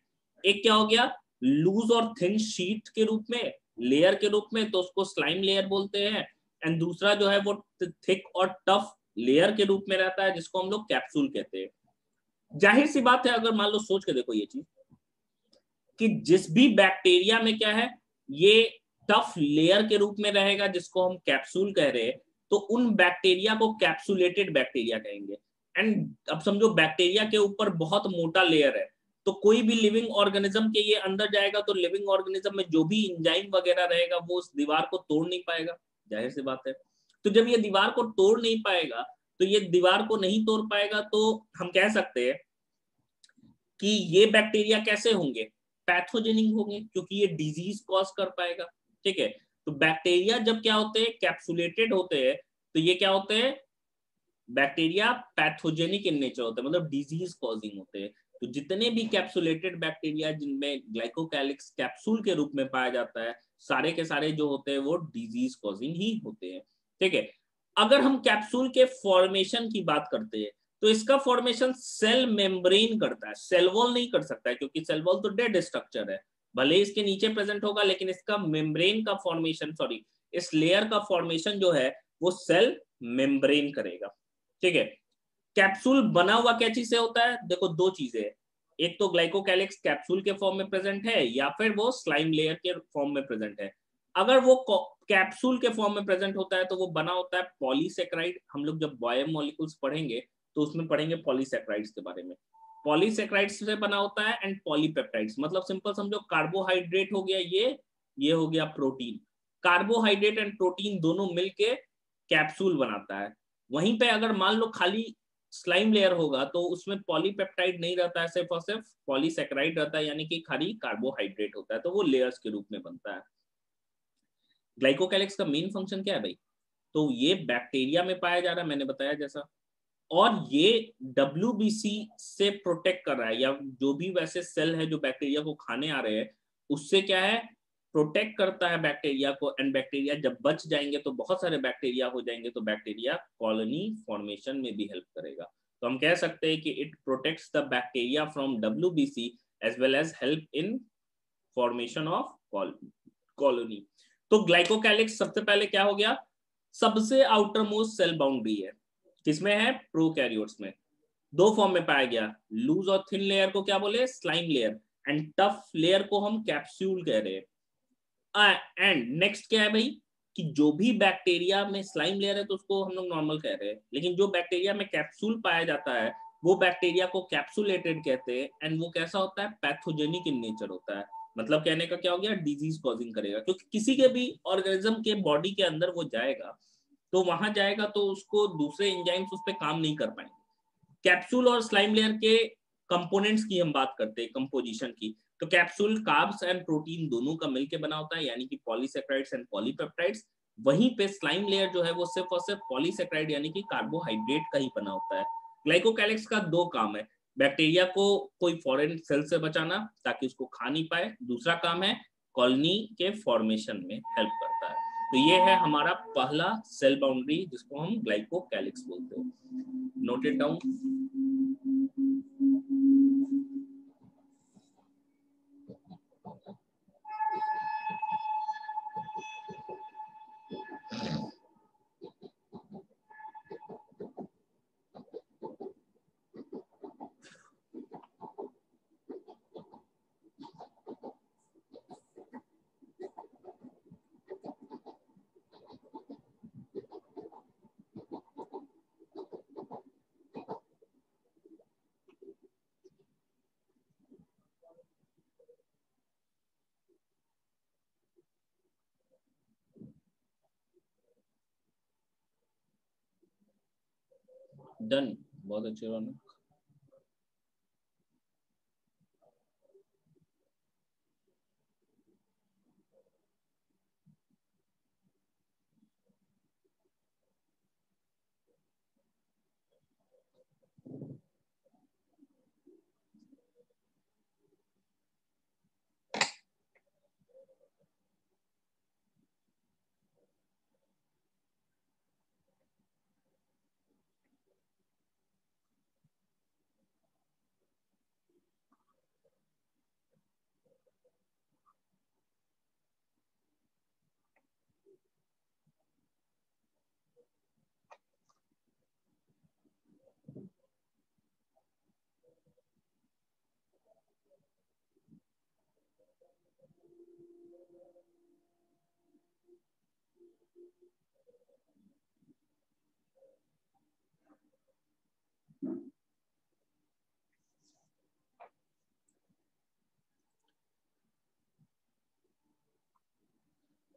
एक क्या हो गया लूज और थिन शीट के रूप में, लेयर के रूप में, तो उसको स्लाइम लेयर बोलते हैं। एंड दूसरा जो है वो थिक और टफ लेयर के रूप में रहता है जिसको हम लोग कैप्सूल कहते हैं। जाहिर सी बात है, अगर मान लो सोच के देखो ये चीज कि जिस भी बैक्टीरिया में क्या है ये टफ लेयर के रूप में रहेगा जिसको हम कैप्सूल कह रहे हैं, तो उन बैक्टीरिया को कैप्सुलेटेड बैक्टीरिया कहेंगे। एंड अब समझो बैक्टीरिया के ऊपर बहुत मोटा लेयर है, तो कोई भी लिविंग ऑर्गेनिज्म के ये अंदर जाएगा तो लिविंग ऑर्गेनिज्म में जो भी इंजाइम वगैरह रहेगा वो उस दीवार को तोड़ नहीं पाएगा, जाहिर सी बात है। तो जब ये दीवार को तोड़ नहीं पाएगा, तो ये दीवार को नहीं तोड़ पाएगा, तो हम कह सकते हैं कि ये बैक्टीरिया कैसे होंगे, पैथोजेनिक होंगे, क्योंकि ये डिजीज कॉज कर पाएगा। ठीक है, तो बैक्टीरिया जब क्या होते हैं कैप्सुलेटेड होते हैं, तो ये क्या होते हैं बैक्टीरिया पैथोजेनिक इन नेचर होते हैं, मतलब डिजीज कॉजिंग होते हैं। तो जितने भी कैप्सुलेटेड बैक्टीरिया जिनमें ग्लाइकोकैलिक्स कैप्सूल के रूप में पाया जाता है, सारे के सारे जो होते हैं वो डिजीज कॉजिंग ही होते हैं। ठीक है, अगर हम कैप्सूल के फॉर्मेशन की बात करते हैं तो इसका फॉर्मेशन सेल मेम्ब्रेन करता है, सेल वॉल नहीं कर सकता है, क्योंकि सेल वॉल तो डेड स्ट्रक्चर है, भले इसके नीचे प्रेजेंट होगा, लेकिन इसका मेम्ब्रेन का फॉर्मेशन, सॉरी इस लेयर का फॉर्मेशन जो है वो सेल मेम्ब्रेन करेगा। ठीक है, कैप्सूल बना हुआ क्या चीज से होता है, देखो दो चीजें, एक तो ग्लाइकोकैलिक्स कैप्सूल के फॉर्म में प्रेजेंट है या फिर वो स्लाइम लेयर के फॉर्म में प्रेजेंट है। अगर वो कैप्सूल के फॉर्म में प्रेजेंट होता है तो वो बना होता है पॉलीसेक्राइड। हम लोग जब बायो मॉलिक्यूल्स पढ़ेंगे तो उसमें पढ़ेंगे पॉलीसेक्राइड्स के बारे में। पॉलीसेक्राइड्स से बना होता है एंड पॉलीपेप्टाइड्स, मतलब सिंपल समझो कार्बोहाइड्रेट हो गया ये हो गया प्रोटीन। कार्बोहाइड्रेट एंड प्रोटीन दोनों मिलके कैप्सूल बनाता है। वहीं पे अगर मान लो खाली स्लाइम लेयर होगा तो उसमें पॉलीपेप्टाइड नहीं रहता है, सिर्फ और सिर्फ पॉलीसेक्राइड रहता है, यानी कि खाली कार्बोहाइड्रेट होता है, तो वो लेयर्स के रूप में बनता है। ग्लाइकोकैलिक्स का मेन फंक्शन क्या है भाई, तो ये बैक्टीरिया में पाया जा रहा है, मैंने बताया जैसा, और ये WBC से प्रोटेक्ट कर रहा है, या जो भी वैसे सेल है जो बैक्टीरिया को खाने आ रहे हैं उससे क्या है प्रोटेक्ट करता है बैक्टीरिया को। एंड बैक्टीरिया जब बच जाएंगे तो बहुत सारे बैक्टीरिया हो जाएंगे, तो बैक्टीरिया कॉलोनी फॉर्मेशन में भी हेल्प करेगा। तो हम कह सकते हैं कि it protects the bacteria from WBC as well as help in formation of colony. तो ग्लाइकोकैलिक्स सबसे पहले क्या हो गया, सबसे आउटर मोस्ट सेल बाउंड्री है, किसमें है प्रोकैरियोट्स में। दो फॉर्म में पाया गया, लूज और थिन लेयर को क्या बोले slime layer, and tough layer को हम कैप्सूल कह रहे हैं। एंड नेक्स्ट क्या है भाई कि जो भी बैक्टीरिया में स्लाइम लेयर है तो उसको हम लोग नॉर्मल कह रहे हैं, लेकिन जो बैक्टीरिया में कैप्सूल पाया जाता है वो बैक्टीरिया को कैप्सुलेटेड कहते हैं। एंड वो कैसा होता है पैथोजेनिक इन नेचर होता है, मतलब कहने का क्या हो गया डिजीज कॉजिंग करेगा, क्योंकि किसी के भी ऑर्गेनिज्म के बॉडी के अंदर वो जाएगा तो वहां जाएगा तो उसको दूसरे एंजाइम्स उस पर काम नहीं कर पाएंगे। कैप्सूल और स्लाइम लेयर के कंपोनेंट्स की हम बात करते हैं, कंपोजिशन की, तो कैप्सूल कार्ब्स एंड प्रोटीन दोनों का मिलकर बना होता है, यानी कि पॉलीसेक्राइड्स एंड पॉलीपेप्टाइड्स। वहीं पे स्लाइम लेयर जो है वो सिर्फ और सिर्फ पॉलीसेक्राइड यानी कि कार्बोहाइड्रेट का ही बना होता है। ग्लाइकोकैलिक्स का दो काम है, बैक्टीरिया को कोई फॉरेन सेल से बचाना ताकि उसको खा नहीं पाए, दूसरा काम है कॉलोनी के फॉर्मेशन में हेल्प करता है। तो ये है हमारा पहला सेल बाउंड्री जिसको हम ग्लाइकोकैलिक्स बोलते हैं। Note it down. डन, बहुत अच्छे रौनक।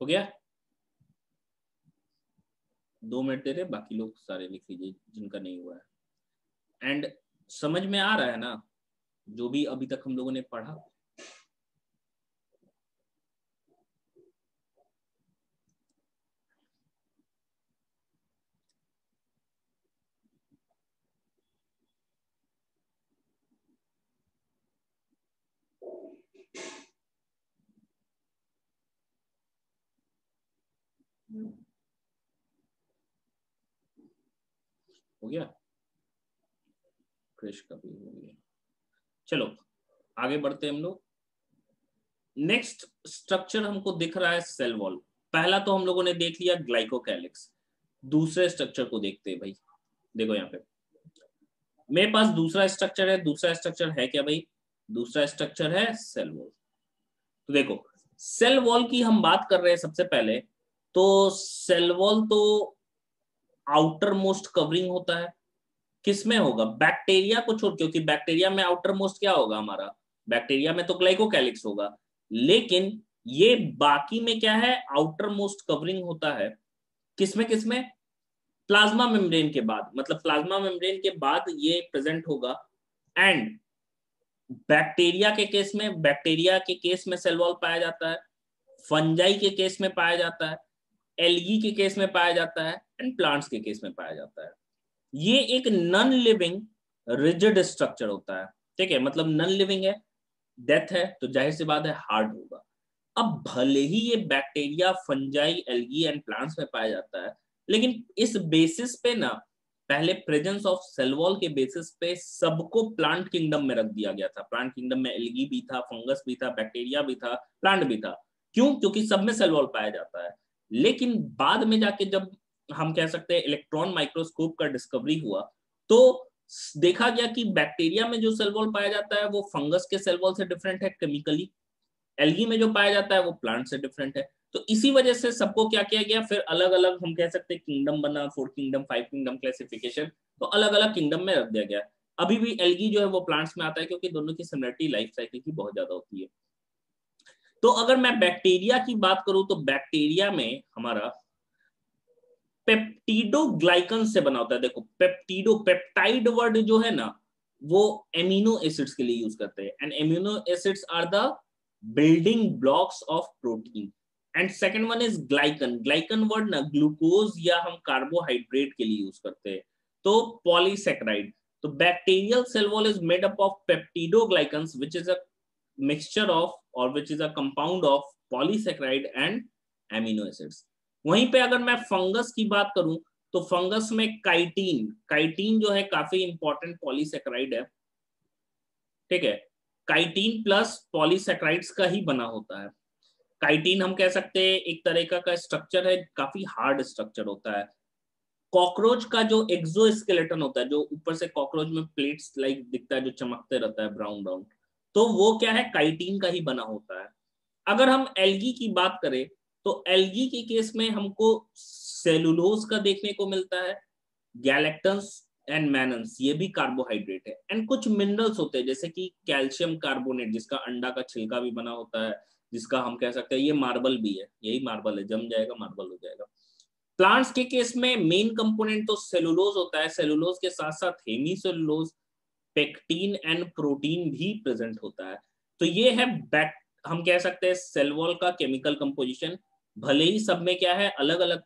हो गया, 2 मिनट दे रहे, बाकी लोग सारे लिख लीजिए जिनका नहीं हुआ है। एंड समझ में आ रहा है ना जो भी अभी तक हम लोगों ने पढ़ा? हो गया, क्रिश का भी हो गया। चलो आगे बढ़ते हैं हम लोग। नेक्स्ट स्ट्रक्चर हमको दिख रहा है सेल वॉल। पहला तो हम लोगों ने देख लिया ग्लाइकोकैलिक्स। दूसरे स्ट्रक्चर को देखते हैं भाई। देखो यहाँ पे मेरे पास दूसरा स्ट्रक्चर है। दूसरा स्ट्रक्चर है क्या भाई? दूसरा स्ट्रक्चर है सेल वॉल। तो देखो सेल वॉल की हम बात कर रहे हैं सबसे पहले। तो सेल वॉल तो आउटर मोस्ट कवरिंग होता है। किसमें होगा? बैक्टीरिया को छोड़, क्योंकि बैक्टीरिया में आउटर मोस्ट क्या होगा हमारा? बैक्टीरिया में तो ग्लाइकोकैलिक्स होगा। लेकिन ये बाकी में क्या है? आउटर मोस्ट कवरिंग होता है। किसमें किसमें? प्लाज्मा मेम्ब्रेन के बाद, मतलब प्लाज्मा मेम्ब्रेन के बाद ये प्रेजेंट होगा। एंड बैक्टीरिया के केस में, बैक्टीरिया के केस में सेल वॉल पाया जाता है। फंजाई के केस में पाया जाता है। एल्गी के केस में पाया जाता है। एंड प्लांट्स के केस में पाया जाता है। ये एक नॉन लिविंग रिजिड स्ट्रक्चर होता है। ठीक है, मतलब नॉन लिविंग है, डेथ है, तो जाहिर सी बात है हार्ड होगा। अब भले ही ये bacteria, fungi, algae and plants में पाया जाता है, लेकिन इस बेसिस पे ना, पहले प्रेजेंस ऑफ सेल वॉल के बेसिस पे सबको प्लांट किंगडम में रख दिया गया था। प्लांट किंगडम में एल्गी भी था, फंगस भी था, बैक्टीरिया भी था, प्लांट भी था। क्यों? क्योंकि सब में सेल वॉल पाया जाता है। लेकिन बाद में जाके जब हम कह सकते हैं इलेक्ट्रॉन माइक्रोस्कोप का डिस्कवरी हुआ, तो देखा गया कि बैक्टीरिया में जो सेल वॉल पाया जाता है वो फंगस के सेल वॉल से डिफरेंट है केमिकली। एल्गी में जो पाया जाता है वो प्लांट से डिफरेंट है। तो इसी वजह से सबको क्या किया गया, फिर अलग अलग हम कह सकते हैं किंगडम बना, 4 किंगडम, 5 किंगडम क्लासिफिकेशन। तो अलग अलग किंगडम में रख दिया गया। अभी भी एल्गी जो है वो प्लांट्स में आता है, क्योंकि दोनों की सिमिलरिटी लाइफ साइकिल की बहुत ज्यादा होती है। तो अगर मैं बैक्टीरिया की बात करूं तो बैक्टीरिया में हमारा पेप्टिडोग्लाइकन से बना होता है। देखो पेप्टिडो, पेप्टाइड वर्ड जो है ना वो एमिनो एसिड्स के लिए यूज करते हैं। And amino acids are the building blocks of protein. And second one is glycan. Glycan word ना ग्लूकोज या हम कार्बोहाइड्रेट के लिए यूज करते हैं। तो पॉलीसेक्राइड। तो bacterial cell wall is made up of peptidoglycans which is a mixture of और which is a compound of polysaccharide and amino acids. वहीं पे अगर मैं फंगस की बात करूं तो फंगस में काइटीन, काइटीन जो है काफी इंपॉर्टेंट पॉलीसेक्राइड है। ठीक है, काइटीन प्लस पॉलीसेक्राइड्स का ही बना होता है। काइटीन हम कह सकते हैं एक तरह का स्ट्रक्चर है, काफी हार्ड स्ट्रक्चर होता है। कॉकरोच का जो एक्सोस्केलेटन होता है, जो ऊपर से कॉकरोच में प्लेट्स लाइक दिखता है, जो चमकते रहता है ब्राउन ब्राउन, तो वो क्या है? काइटीन का ही बना होता है। अगर हम एल्गी की बात करें तो एल्गी के केस में हमको सेलुलोज का देखने को मिलता है, गैलेक्टन्स एंड मैनन्स, ये भी कार्बोहाइड्रेट है। एंड कुछ मिनरल्स होते हैं जैसे कि कैल्शियम कार्बोनेट, जिसका अंडा का छिलका भी बना होता है, जिसका हम कह सकते हैं ये मार्बल भी है, यही मार्बल है, जम जाएगा मार्बल हो जाएगा। प्लांट्स के केस में मेन कंपोनेंट तो सेलुलोज होता है, सेलुलोज के साथ साथ hemicellulose, pectin and protein भी प्रेजेंट होता है। तो ये है हम कह सकते हैं सेल वॉल का केमिकल कंपोजिशन। भले ही सब में क्या है, अलग अलग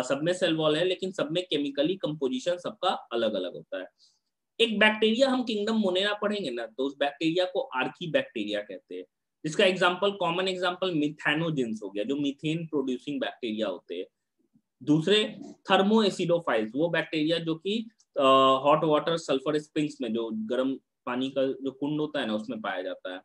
सब में सेल वॉल है, लेकिन सब में केमिकली कंपोजिशन सबका अलग अलग होता है। एक बैक्टीरिया हम किंगडम मोनेरा पढ़ेंगे ना, तो उस बैक्टीरिया को आर्की बैक्टीरिया कहते हैं, जिसका एग्जांपल, कॉमन एग्जांपल मिथेनोजेंस हो गया, जो मीथेन प्रोड्यूसिंग बैक्टीरिया होते हैं। दूसरे थर्मो एसिडोफाइल्स, वो बैक्टीरिया जो कि हॉट वाटर सल्फर स्प्रिंग्स में, जो गर्म पानी का जो कुंड होता है ना, उसमें पाया जाता है।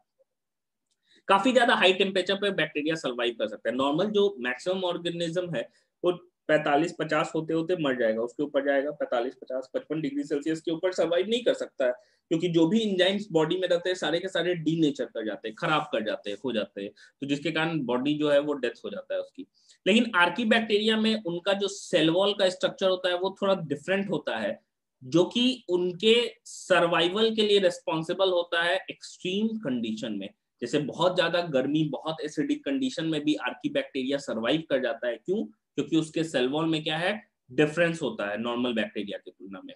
काफी ज्यादा हाई टेम्परेचर पे बैक्टीरिया सर्वाइव कर सकता है। नॉर्मल जो मैक्सिमम ऑर्गेनिज्म है वो 45-50 होते होते मर जाएगा, उसके ऊपर जाएगा 45-50-55 डिग्री सेल्सियस के ऊपर सर्वाइव नहीं कर सकता है, क्योंकि जो भी इंजाइम्स बॉडी में रहते हैं सारे के सारे डीनेचर कर जाते हैं, खराब कर जाते हैं, हो जाते हैं, तो जिसके कारण बॉडी जो है वो डेथ हो जाता है उसकी। लेकिन आर्की बैक्टीरिया में उनका जो सेल वॉल का स्ट्रक्चर होता है वो थोड़ा डिफरेंट होता है, जो कि उनके सर्वाइवल के लिए रिस्पॉन्सिबल होता है एक्सट्रीम कंडीशन में। जैसे बहुत ज्यादा गर्मी, बहुत एसिडिक कंडीशन में भी आर्की बैक्टीरिया सर्वाइव कर जाता है। क्यों? क्योंकि उसके सेल वॉल में क्या है, डिफरेंस होता है नॉर्मल बैक्टीरिया की तुलना में।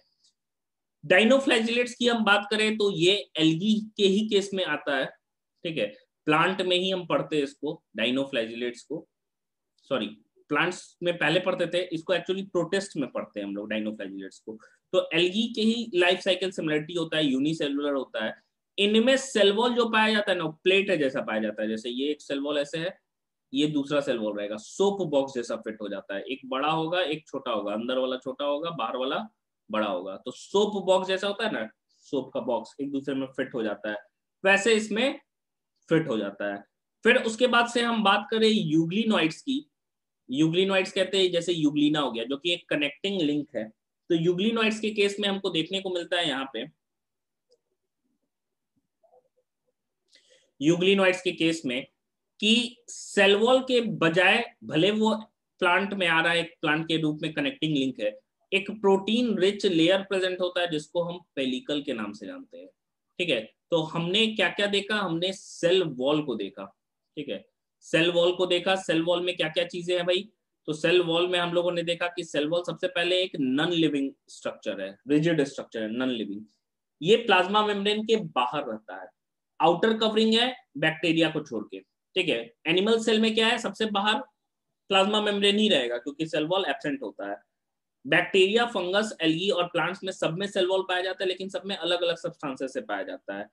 डाइनोफ्लैजिलेट्स की हम बात करें तो ये एल्गी के ही केस में आता है, ठीक है। प्लांट में ही हम पढ़ते हैं इसको, डाइनोफ्लैजिलेट्स को, सॉरी, प्लांट्स में पहले पढ़ते थे, इसको एक्चुअली प्रोटिस्ट में पढ़ते हैं हम लोग डाइनोफ्लैजिलेट्स को। तो एल्गी के ही लाइफ साइकिल सिमिलरिटी होता है, यूनिसेलुलर होता है। इनमें सेल वॉल जो पाया जाता है ना, प्लेट है जैसा पाया जाता है, जैसे ये एक सेल वॉल ऐसे है, ये दूसरा सेल वॉल रहेगा, सोप बॉक्स जैसा फिट हो जाता है, एक बड़ा होगा एक छोटा होगा, अंदर वाला छोटा होगा, बाहर वाला बड़ा होगा, तो सोप बॉक्स जैसा होता है ना, सोप का बॉक्स एक दूसरे में फिट हो जाता है, वैसे इसमें फिट हो जाता है। फिर उसके बाद से हम बात करें यूग्लिनॉइड्स की। यूग्लिनॉइड्स कहते हैं, जैसे यूग्लिना हो गया जो कि एक कनेक्टिंग लिंक है, तो यूग्लिनॉइड्स के केस में हमको देखने को मिलता है यहाँ पे, यूग्लिनॉइड्स के केस में कि सेल वॉल के बजाय, भले वो प्लांट में आ रहा है, एक प्लांट के रूप में कनेक्टिंग लिंक है, एक प्रोटीन रिच लेयर प्रेजेंट होता है जिसको हम पेलिकल के नाम से जानते हैं, ठीक है। तो हमने क्या क्या देखा, हमने सेल वॉल को देखा, ठीक है, सेल वॉल को देखा। सेल वॉल में क्या क्या चीजें हैं भाई, तो सेल वॉल में हम लोगों ने देखा कि सेल वॉल सबसे पहले एक नॉन लिविंग स्ट्रक्चर है, रिजिड स्ट्रक्चर है, नॉन लिविंग। ये प्लाज्मा मेम्ब्रेन के बाहर रहता है, आउटर कवरिंग है बैक्टीरिया को छोड़ के, ठीक है। एनिमल सेल में क्या है, सबसे बाहर प्लाज्मा मेम्ब्रेन ही रहेगा क्योंकि सेल वॉल एब्सेंट होता है। बैक्टीरिया, फंगस, एल्गी और प्लांट्स में सब में सेल वॉल पाया जाता है, लेकिन सब में अलग अलग सब्सटेंसेस से पाया जाता है।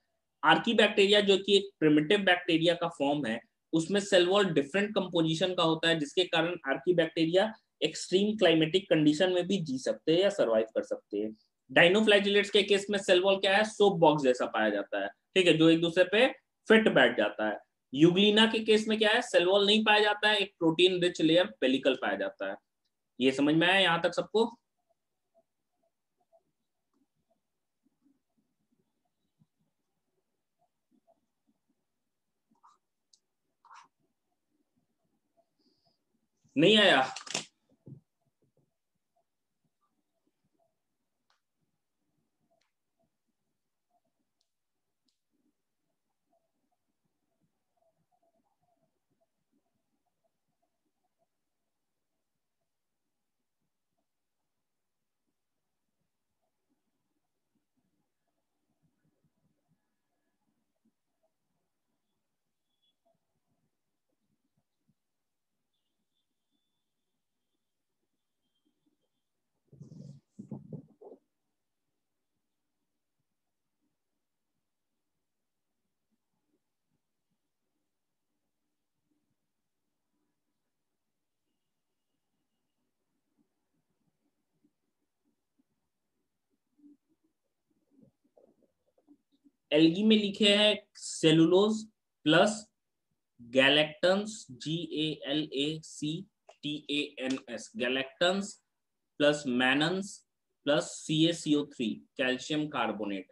आर्की बैक्टीरिया जो कि एक प्रिमिटिव बैक्टीरिया का फॉर्म है, उसमें सेल वॉल डिफरेंट कंपोजिशन का होता है, जिसके कारण Archie bacteria extreme climatic condition में भी जी सकते हैं या सर्वाइव कर सकते हैं। डाइनोफ्लैजिलेट्स के केस में सेल वॉल क्या है, सोप बॉक्स जैसा पाया जाता है, ठीक है, जो एक दूसरे पे फिट बैठ जाता है। यूग्लिना के केस में क्या है, सेल वॉल नहीं पाया जाता है, एक प्रोटीन रिच लेयर पेलिकल पाया जाता है। ये समझ में आया यहां तक सबको? नहीं आया? एल्गी में लिखे हैं cellulose plus galactans, GALACTANS, galactans plus mannans plus CaCO3, calcium carbonate.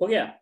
हो गया।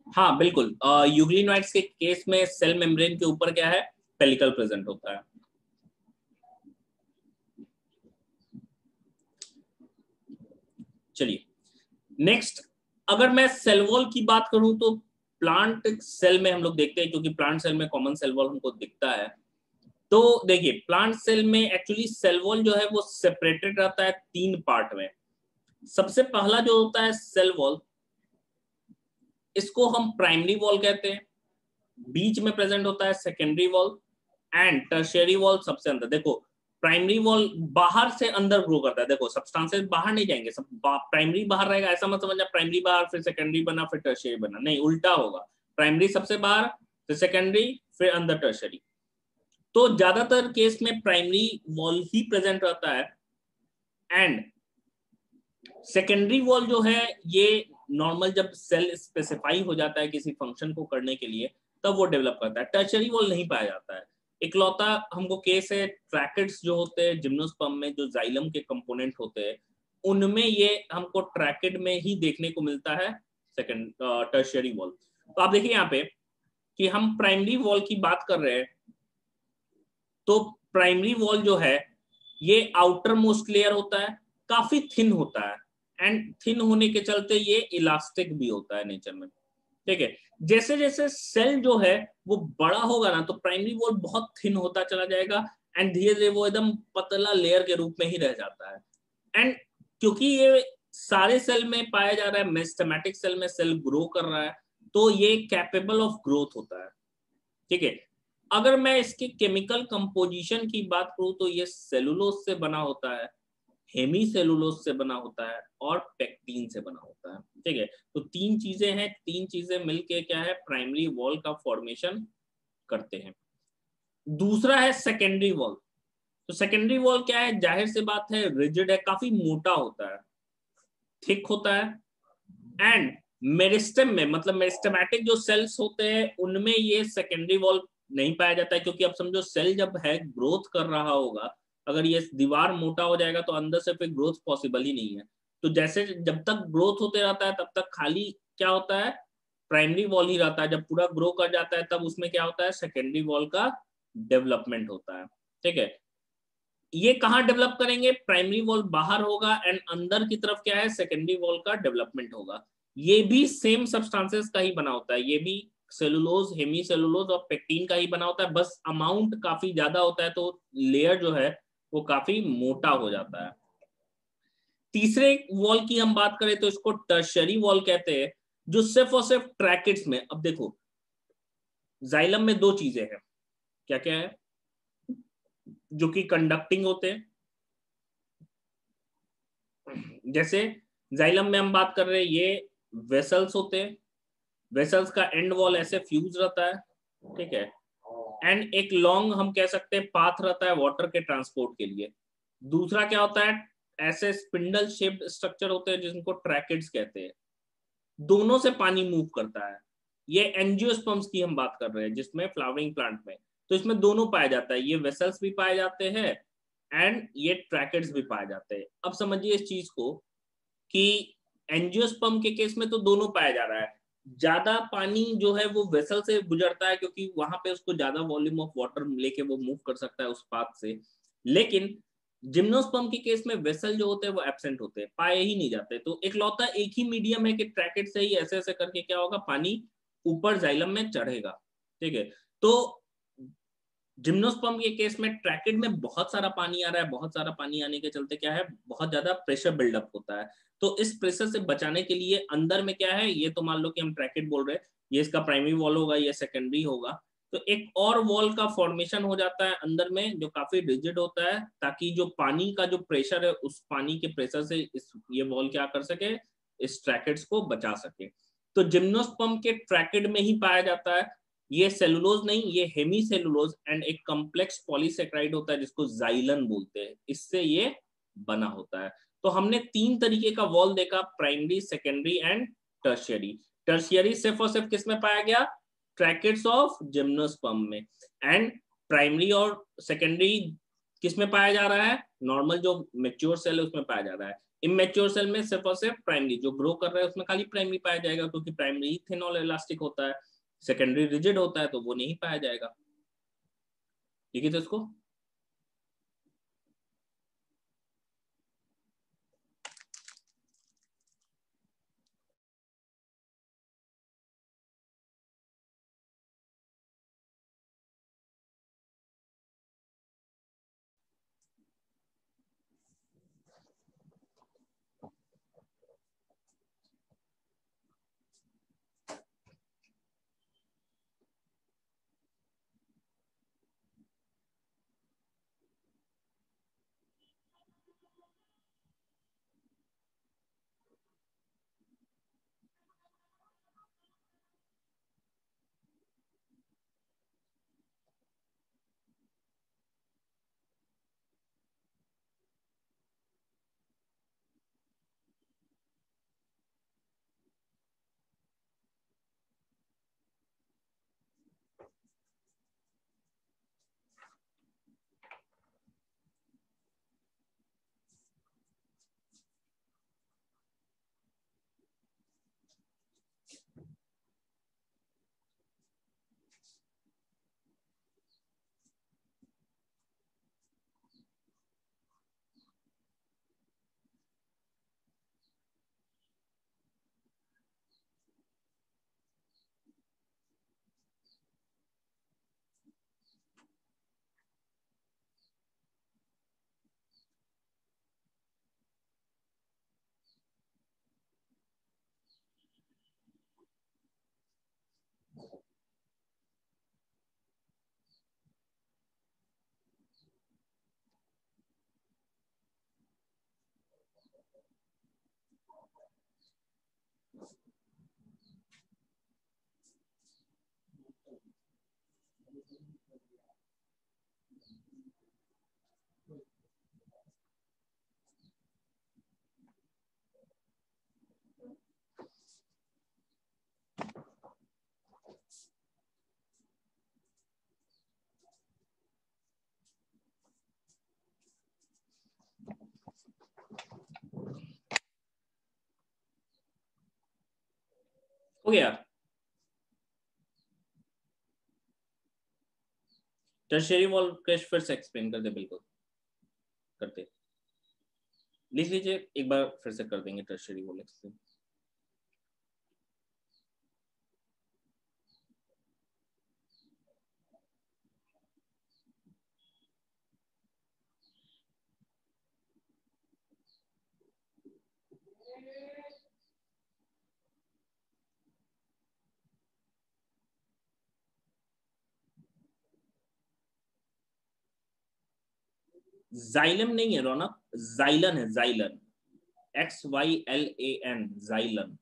हाँ बिल्कुल, यूग्लिनोइड्स के केस में सेल मेम्ब्रेन के ऊपर क्या है, पेलिकल प्रेजेंट होता है। चलिए नेक्स्ट, अगर मैं सेल वॉल की बात करूं तो प्लांट सेल में हम लोग देखते हैं, क्योंकि प्लांट सेल में कॉमन सेल वॉल हमको दिखता है। तो देखिए प्लांट सेल में एक्चुअली सेल वॉल जो है वो सेपरेटेड रहता है 3 पार्ट में। सबसे पहला जो होता है सेल वॉल, इसको हम प्राइमरी वॉल कहते हैं। बीच में प्रेजेंट होता है secondary wall and tertiary wall सबसे अंदर। देखो प्राइमरी वॉल बाहर से अंदर ग्रो करता है। देखो सब्सटेंसेस बाहर नहीं जाएंगे, सब प्राइमरी बाहर रहेगा, ऐसा मत समझना प्राइमरी बाहर फिर सेकेंडरी बना फिर टर्शियरी बना, नहीं उल्टा होगा, प्राइमरी सबसे बाहर फिर सेकेंडरी फिर अंदर टर्शियरी। तो ज्यादातर केस में प्राइमरी वॉल ही प्रेजेंट रहता है एंड सेकेंडरी वॉल जो है ये नॉर्मल जब सेल स्पेसिफाई हो जाता है किसी फंक्शन को करने के लिए तब वो डेवलप करता है, टर्शियरी वॉल नहीं पाया जाता है। इकलौता हमको केस है ट्रैकेट्स जो होते हैं जिम्नोस्पर्म में, जो जाइलम के कंपोनेंट होते हैं उनमें ये हमको ट्रैकेट में ही देखने को मिलता है सेकेंड टर्शियरी वॉल। तो आप देखिए यहाँ पे कि हम प्राइमरी वॉल की बात कर रहे हैं, तो प्राइमरी वॉल जो है ये आउटर मोस्ट लेयर होता है, काफी थिन होता है एंड थिन होने के चलते ये इलास्टिक भी होता है नेचर में, ठीक है। जैसे जैसे सेल जो है वो बड़ा होगा ना तो प्राइमरी वॉल बहुत थिन होता चला जाएगा एंड धीरे धीरे वो एकदम पतला लेयर के रूप में ही रह जाता है। एंड क्योंकि ये सारे सेल में पाया जा रहा है, मेरिस्टेमेटिक सेल में सेल ग्रो कर रहा है तो ये कैपेबल ऑफ ग्रोथ होता है, ठीक है। अगर मैं इसके केमिकल कंपोजिशन की बात करूं तो ये सेलुलोज से बना होता है, हेमी सेलुलोज से बना होता है और पेक्टिन से बना होता है, ठीक है। तो तीन चीजें हैं, तीन चीजें मिलके क्या है प्राइमरी वॉल का फॉर्मेशन करते हैं। दूसरा है सेकेंडरी वॉल। तो सेकेंडरी वॉल क्या है, जाहिर सी बात है रिजिड है, काफी मोटा होता है, थिक होता है एंड मेरिस्टेम में मतलब मेरिस्टेमेटिक जो सेल्स होते हैं उनमें ये सेकेंडरी वॉल नहीं पाया जाता है, क्योंकि अब समझो सेल जब है ग्रोथ कर रहा होगा, अगर ये दीवार मोटा हो जाएगा तो अंदर से फिर ग्रोथ पॉसिबल ही नहीं है। तो जैसे जब तक ग्रोथ होते रहता है तब तक खाली क्या होता है प्राइमरी वॉल ही रहता है, जब पूरा ग्रो कर जाता है तब उसमें क्या होता है सेकेंडरी वॉल का डेवलपमेंट होता है, ठीक है। ये कहाँ डेवलप करेंगे, प्राइमरी वॉल बाहर होगा एंड अंदर की तरफ क्या है सेकेंडरी वॉल का डेवलपमेंट होगा। ये भी सेम सब्सटेंसेस का ही बना होता है, ये भी सेलुलोज हेमी सेलुलोज और पेक्टिन का ही बना होता है, बस अमाउंट काफी ज्यादा होता है तो लेयर जो है वो काफी मोटा हो जाता है। तीसरे वॉल की हम बात करें तो इसको टर्शियरी वॉल कहते हैं, जो सिर्फ और सिर्फ ट्रैकेट्स में। अब देखो जाइलम में दो चीजें हैं, क्या क्या है, जो कि कंडक्टिंग होते हैं। जैसे जाइलम में हम बात कर रहे हैं ये वेसल्स होते हैं, वेसल्स का एंड वॉल ऐसे फ्यूज रहता है, ठीक है। एंड एक लॉन्ग हम कह सकते हैं पाथ रहता है वाटर के ट्रांसपोर्ट के लिए। दूसरा क्या होता है, ऐसे स्पिंडल शेप्ड स्ट्रक्चर होते हैं जिनको ट्रैकेट्स कहते हैं, दोनों से पानी मूव करता है। ये एंजियोस्पर्म्स की हम बात कर रहे हैं जिसमें फ्लावरिंग प्लांट में, तो इसमें दोनों पाए जाता है, ये वेसल्स भी पाए जाते हैं एंड ये ट्रैकेट्स भी पाए जाते हैं। अब समझिए इस चीज को कि एंजियोस्पर्म के केस में तो दोनों पाया जा रहा है, ज्यादा पानी जो है वो वेसल से गुजरता है क्योंकि वहां पे उसको ज्यादा वॉल्यूम ऑफ वाटर लेके वो मूव कर सकता है उस पाथ से, लेकिन जिम्नोस्पर्म के केस में वेसल जो होते हैं वो एब्सेंट होते हैं, पाए ही नहीं जाते। तो एक लौता एक ही मीडियम है कि ट्रैकेट से ही ऐसे ऐसे करके क्या होगा पानी ऊपर जाइलम में चढ़ेगा, ठीक है। तो जिम्नोस्पर्म के केस में ट्रैकेट में बहुत सारा पानी आ रहा है, बहुत सारा पानी आने के चलते क्या है बहुत ज्यादा प्रेशर बिल्डअप होता है। तो इस प्रेशर से बचाने के लिए अंदर में क्या है, ये तो मान लो कि हम ट्रैकेट बोल रहे हैं, ये इसका प्राइमरी वॉल होगा, ये सेकेंडरी होगा, तो एक और वॉल का फॉर्मेशन हो जाता है अंदर में जो काफी रिजिड होता है, ताकि जो पानी का जो प्रेशर है उस पानी के प्रेशर से ये वॉल क्या कर सके, इस ट्रैकेट्स को बचा सके। तो जिम्नोस्पर्म के ट्रैकेट में ही पाया जाता है, ये सेलुलोज नहीं, ये हेमी सेलुलोज एंड एक कॉम्प्लेक्स पॉलीसेक्राइड होता है जिसको जाइलन बोलते हैं, इससे ये बना होता है। तो हमने तीन तरीके का वॉल देखा, primary secondary and tertiary. Tertiary सिर्फ और सिर्फ किस में पाया गया, ट्रैकेट्स ऑफ जिम्नोस्पर्म में, एंड प्राइमरी और सेकेंडरी किस में पाया जा रहा है, नॉर्मल जो मेच्योर सेल है उसमें पाया जा रहा है। इमेच्योर सेल में सिर्फ और सिर्फ प्राइमरी जो ग्रो कर रहा है उसमें खाली प्राइमरी पाया जाएगा, क्योंकि प्राइमरी थिन और इलास्टिक होता है, सेकेंडरी रिजिड होता है तो वो नहीं पाया जाएगा, ठीक है। तो इसको हो गया। टर्शियरी वॉल क्रैश फिर से एक्सप्लेन कर दे, बिल्कुल करते, लिख लीजिए एक बार फिर से कर देंगे टर्शियरी वॉल एक्सप्लेन। जाइलम नहीं है रौनक, जाइलन है, जाइलन, XYLAN, जाइलन।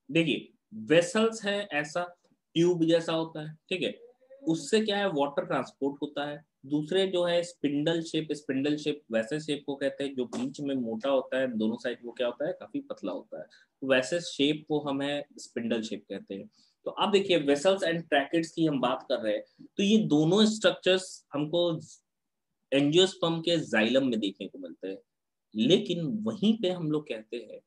देखिए वेसल्स है ऐसा, ट्यूब जैसा होता है, ठीक है, उससे क्या है वाटर ट्रांसपोर्ट होता है। दूसरे जो है स्पिंडल शेप, स्पिंडल शेप वैसे शेप को कहते हैं जो बीच में मोटा होता है, दोनों साइड वो क्या होता है काफी पतला होता है, तो वैसे शेप को हमें स्पिंडल शेप कहते हैं। तो अब देखिए वेसल्स एंड ट्रैकेट्स की हम बात कर रहे हैं, तो ये दोनों स्ट्रक्चर्स हमको एंजियोस्पर्म के जाइलम में देखने को मिलते हैं। लेकिन वहीं पे हम लोग कहते हैं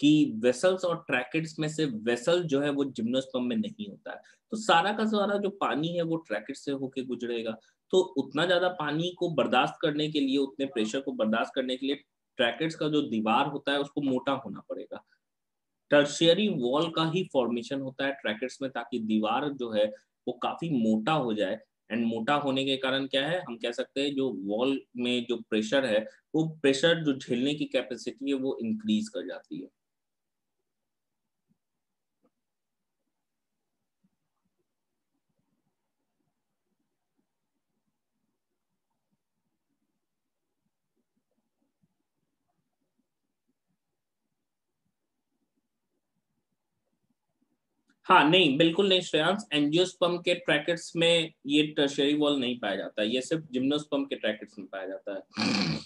कि वेसल्स और ट्रैकेट्स में से वेसल जो है वो जिम्नोस्पर्म में नहीं होता है, तो सारा का सारा जो पानी है वो ट्रैकेट से होके गुजरेगा। तो उतना ज्यादा पानी को बर्दाश्त करने के लिए, उतने प्रेशर को बर्दाश्त करने के लिए ट्रैकेट्स का जो दीवार होता है उसको मोटा होना पड़ेगा। टर्शियरी वॉल का ही फॉर्मेशन होता है ट्रैकेट्स में, ताकि दीवार जो है वो काफी मोटा हो जाए। एंड मोटा होने के कारण क्या है, हम कह सकते हैं जो वॉल में जो प्रेशर है, वो प्रेशर जो झेलने की कैपेसिटी है वो इंक्रीज कर जाती है। हाँ नहीं, बिल्कुल नहीं श्रेयांश, एंजियोस्पर्म के ट्रैकेट्स में ये टर्शियरी वॉल नहीं पाया जाता, ये सिर्फ जिम्नोस्पर्म के ट्रैकेट्स में पाया जाता है।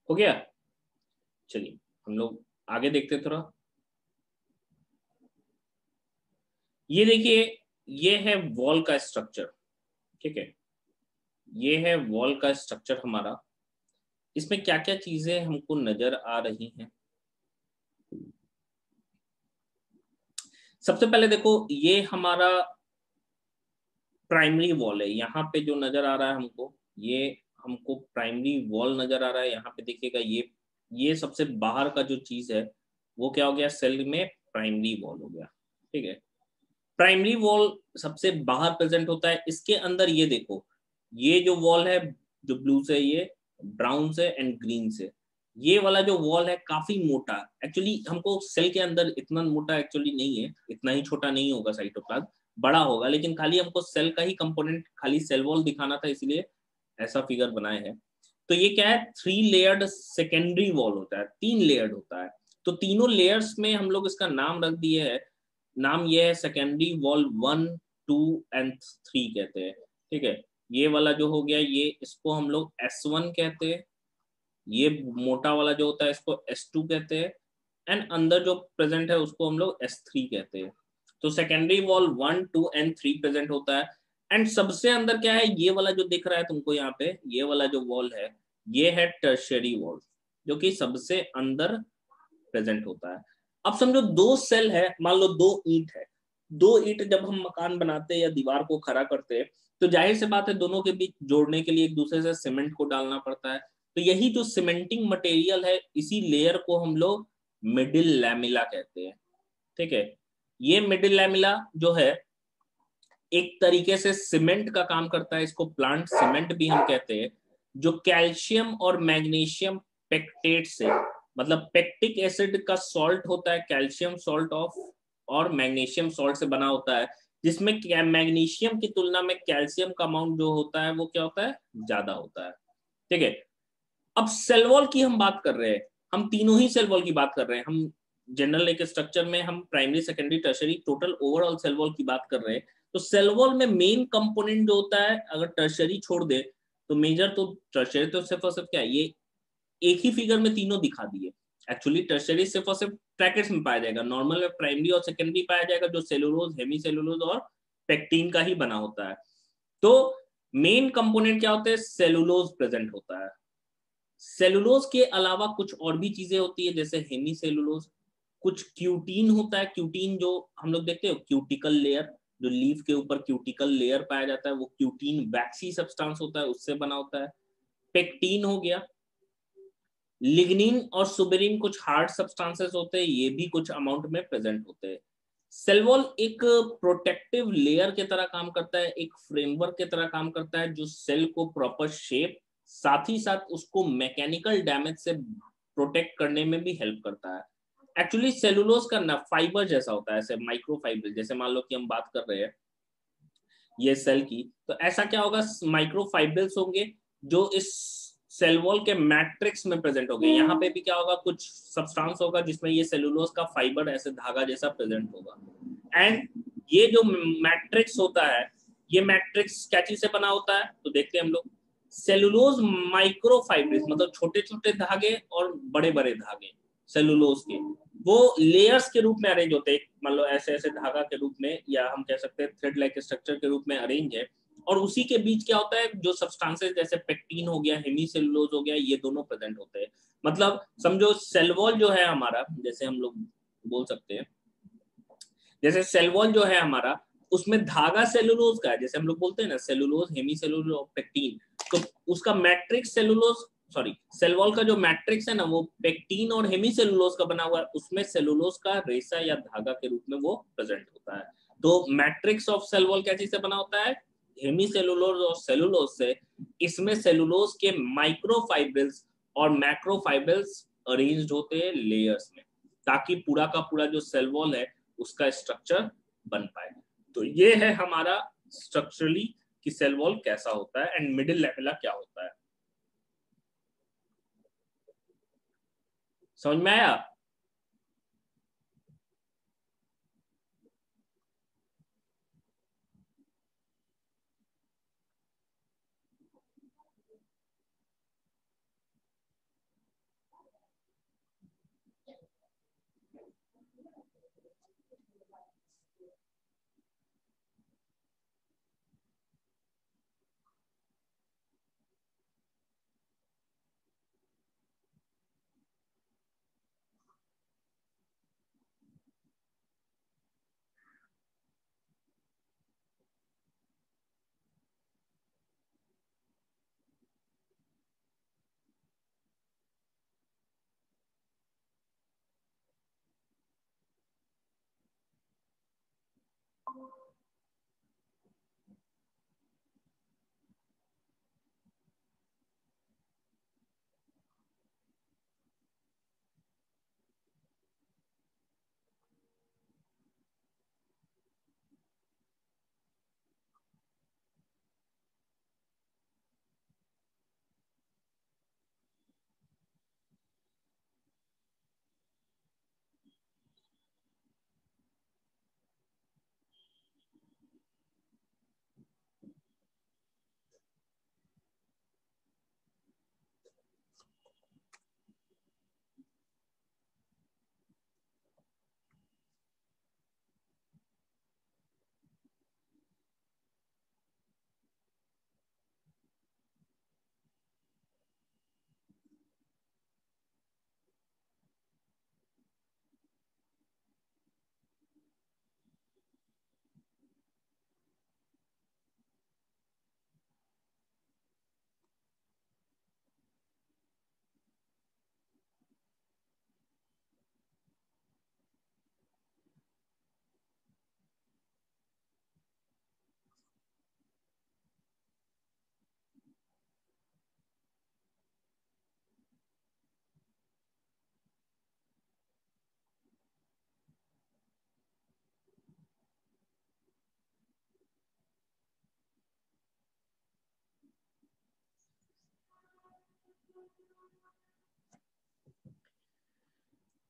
हो गया, चलिए हम लोग आगे देखते थोड़ा। ये देखिए, ये है वॉल का स्ट्रक्चर, ठीक है, ये है वॉल का स्ट्रक्चर हमारा। इसमें क्या क्या चीजें हमको नजर आ रही हैं। सबसे पहले देखो, ये हमारा प्राइमरी वॉल है, यहाँ पे जो नजर आ रहा है हमको, ये हमको प्राइमरी वॉल नजर आ रहा है। यहाँ पे देखिएगा ये सबसे बाहर का जो चीज है वो क्या हो गया, सेल में प्राइमरी वॉल हो गया। ठीक है, प्राइमरी वॉल सबसे बाहर प्रेजेंट होता है। इसके अंदर ये देखो, ये जो वॉल है, जो ब्लू से, ये ब्राउन से एंड ग्रीन से, ये वाला जो वॉल है काफी मोटा। एक्चुअली हमको सेल के अंदर इतना मोटा एक्चुअली नहीं है, इतना ही छोटा नहीं होगा साइटोप्लाज्म, बड़ा होगा, लेकिन खाली हमको सेल का ही कंपोनेंट, खाली सेल वॉल दिखाना था, इसलिए ऐसा फिगर बनाए हैं। तो ये क्या है, 3 लेयर्ड सेकेंडरी वॉल होता है, 3 लेयर्ड होता है। तो तीनों लेयर्स में हम लोग इसका नाम रख दिए है, नाम ये है सेकेंडरी वॉल 1, 2 एंड 3 कहते हैं। ठीक है, ये वाला जो हो गया, ये इसको हम लोग S1 कहते हैं, ये मोटा वाला जो होता है इसको S2 कहते हैं, एंड अंदर जो प्रेजेंट है उसको हम लोग S3 कहते हैं। तो सेकेंडरी वॉल 1, 2 एंड 3 प्रेजेंट होता है। एंड सबसे अंदर क्या है, ये वाला जो दिख रहा है तुमको यहाँ पे, ये वाला जो वॉल है, ये है टर्शियरी वॉल, जो कि सबसे अंदर प्रेजेंट होता है। अब समझो 2 सेल है, मान लो 2 ईंट है, 2 ईंट जब हम मकान बनाते हैं या दीवार को खड़ा करते हैं, तो जाहिर सी बात है दोनों के बीच जोड़ने के लिए एक दूसरे से सीमेंट को डालना पड़ता है। तो यही जो सीमेंटिंग मटेरियल है, इसी लेयर को हम लोग मिडिल लैमिला कहते हैं। ठीक है, ये मिडिल लैमिला जो है एक तरीके से सीमेंट का काम करता है, इसको प्लांट सीमेंट भी हम कहते हैं, जो कैल्शियम और मैग्नीशियम पेक्टेट से, मतलब पेक्टिक एसिड का सॉल्ट होता है, कैल्शियम सॉल्ट ऑफ और मैग्नीशियम सॉल्ट से बना होता है, जिसमें मैग्नीशियम की तुलना में कैल्शियम का अमाउंट जो होता है वो क्या होता है, ज्यादा होता है। ठीक है, अब सेल वॉल की हम बात कर रहे हैं, हम तीनों ही सेल वॉल की बात कर रहे हैं, हम जनरल एक स्ट्रक्चर में हम primary secondary tertiary total overall cell wall की बात कर रहे हैं। तो सेल वॉल में मेन कंपोनेंट जो होता है, अगर टर्शरी छोड़ दे तो मेजर तो टर्शरी तो सिर्फ और सिर्फ क्या है, ये एक ही फिगर में तीनों दिखा दिए। एक्चुअली टर्शरी सिर्फ और सिर्फ ब्रैकेट्स में पाया जाएगा, नॉर्मल में प्राइमरी और सेकेंडरी पाया जाएगा, जो सेलुलोज, हेमी सेलुलोज और पेक्टिन का ही बना होता है। तो मेन कंपोनेंट क्या होते हैं, सेलुलोज प्रेजेंट होता है। सेलुलोज के अलावा कुछ और भी चीजें होती है, जैसे हेमी सेलुलोज, कुछ क्यूटीन होता है, क्यूटीन जो हम लोग देखते हो क्यूटिकल लेयर, जो लीफ के ऊपर क्यूटिकल लेयर पाया जाता है, वो क्यूटीन वैक्सी सब्सटेंस होता है, उससे बना होता है। पेक्टीन हो गया, लिग्निन और सुबेरिन कुछ हार्ड सब्सटेंसेस होते हैं, ये भी कुछ अमाउंट में प्रेजेंट होते हैं। सेल वॉल एक प्रोटेक्टिव लेयर के तरह काम करता है, एक फ्रेमवर्क के तरह काम करता है, जो सेल को प्रॉपर शेप, साथ ही साथ उसको मैकेनिकल डैमेज से प्रोटेक्ट करने में भी हेल्प करता है। एक्चुअली सेलुलोज का ना फाइबर जैसा होता है, ऐसे माइक्रो फाइबर, जैसे मान लो कि हम बात कर रहे हैं ये सेल की, तो ऐसा क्या होगा, माइक्रो फाइब्रिल्स होंगे जो इस सेल वॉल के मैट्रिक्स में प्रेजेंट होंगे। यहाँ पे भी क्या होगा, कुछ सब्सटेंस होगा जिसमें ये सेलुलोज का फाइबर ऐसे धागा जैसा प्रेजेंट होगा। एंड ये जो मैट्रिक्स होता है, ये मैट्रिक्स क्या चीज से बना होता है, तो देखते हैं हम लोग, सेलुलोज माइक्रो फाइब्रिल्स, मतलब छोटे छोटे धागे और बड़े बड़े धागे सेलुलोज के, वो लेयर्स के रूप में अरेंज होते हैं, मतलब ऐसे ऐसे धागा के रूप में, या हम कह सकते हैं थ्रेड लाइक स्ट्रक्चर के रूप में अरेंज है। और उसी के बीच क्या होता है, जो सब्सटेंसेस जैसे पेक्टिन हो गया, हेमी सेलुलोज हो गया, ये दोनों प्रेजेंट होते हैं। मतलब समझो सेल वॉल जो है हमारा, जैसे हम लोग बोल सकते हैं, जैसे सेल वॉल जो है हमारा, उसमें धागा सेलुलोज का है, जैसे हम लोग बोलते हैं ना सेलुलोज, हेमी सेलुलोज और पेक्टिन, तो उसका matrix cellulose, sorry cell wall का जो मैट्रिक्स है ना, वो पेक्टिन और हेमी सेलुलोज का बना हुआ है, उसमें सेलुलोज का रेसा या धागा के रूप में वो प्रेजेंट होता है। तो मैट्रिक्स ऑफ सेल वॉल क्या चीज से बना होता है, हेमी सेलुलोज और सेलुलोज से। इसमें सेलुलोज के माइक्रोफाइब्रिल्स और मैक्रोफाइब्रिल्स अरेंज्ड होते हैं लेयर्स में, ताकि पूरा का पूरा जो सेल वॉल है उसका स्ट्रक्चर बन पाए। तो ये है हमारा स्ट्रक्चरली कि सेल वॉल कैसा होता है एंड मिडिल लेवल क्या होता है। समझ में आया?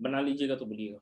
बना लीजिएगा तो बोलिएगा।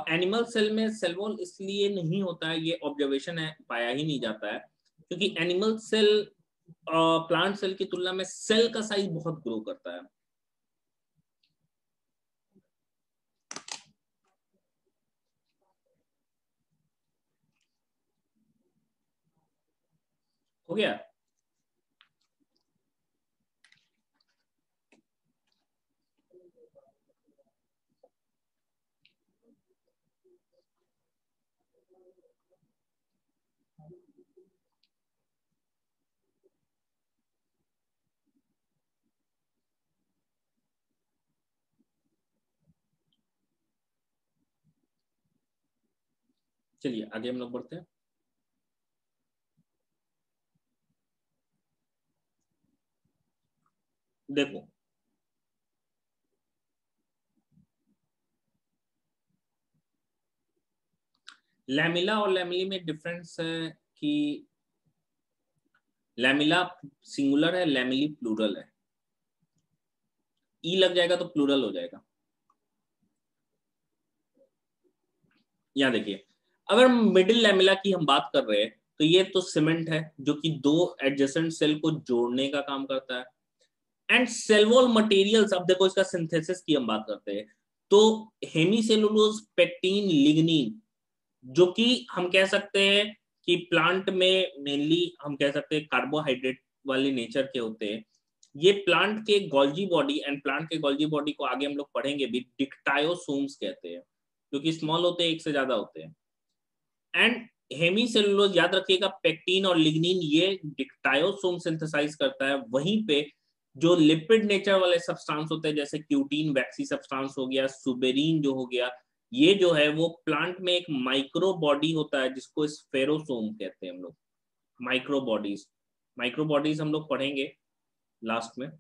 एनिमल सेल में सेल वॉल इसलिए नहीं होता है, ये ऑब्जर्वेशन है, पाया ही नहीं जाता है, क्योंकि एनिमल सेल प्लांट सेल की तुलना में सेल का साइज बहुत ग्रो करता है। हो गया। चलिए आगे हम लोग बढ़ते हैं। देखो, लैमिला और लैमिली में डिफरेंस है कि लैमिला सिंगुलर है, लैमिली प्लूरल है। ई लग जाएगा तो प्लूरल हो जाएगा। यहाँ देखिए, अगर मिडिल लैमिला की हम बात कर रहे हैं तो ये तो सीमेंट है जो कि दो एडजेसेंट सेल को जोड़ने का काम करता है। एंड सेल वॉल मटेरियल्स, अब देखो इसका सिंथेसिस की हम बात करते हैं तो हेमीसेलुलोज, पेक्टिन, लिग्निन, जो कि हम कह सकते हैं कि प्लांट में मेनली हम कह सकते हैं कार्बोहाइड्रेट वाले नेचर के होते हैं। ये प्लांट के गोल्जी बॉडी, एंड प्लांट के गोल्जी बॉडी को आगे हम लोग पढ़ेंगे भी, डिक्टायोसोम्स कहते हैं, जो कि स्मॉल होते हैं, एक से ज्यादा होते हैं। एंड हेमीसेलुलोज, याद रखिएगा, पेक्टिन और लिग्निन ये डिक्टायोसोम सिंथेसाइज करता है। वहीं पे जो लिपिड नेचर वाले सब्सटेंस होते हैं जैसे क्यूटीन, वैक्सी सब्सटेंस हो गया, सुबेरीन जो हो गया, ये जो है वो प्लांट में एक माइक्रो बॉडी होता है जिसको स्फेरोसोम कहते हैं हम लोग। माइक्रो बॉडीज, माइक्रो बॉडीज हम लोग पढ़ेंगे लास्ट में।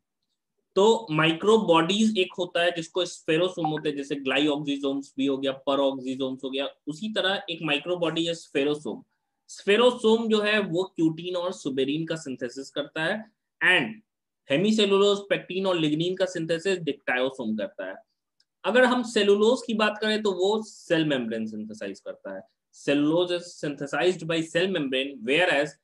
तो माइक्रो बॉडीज एक होता है जिसको स्फेरोसोम होते हैं, जैसे ग्लाइऑक्सिसोम्स भी हो गया, परऑक्सिसोम्स हो गया, उसी तरह एक माइक्रो बॉडी है स्फेरोसोम। स्फेरोसोम जो है वो क्यूटीन और सुबेरीन का सिंथेसिस करता है। एंड हेमीसेलुलोज पेक्टिन और लिग्निन का सिंथेसिस डिक्टायोसोम करता है। अगर हम सेलुलोज की बात करें तो वो सेल मेम्ब्रेन सिंथेसाइज करता है। Cellulose is synthesized by cell membrane whereas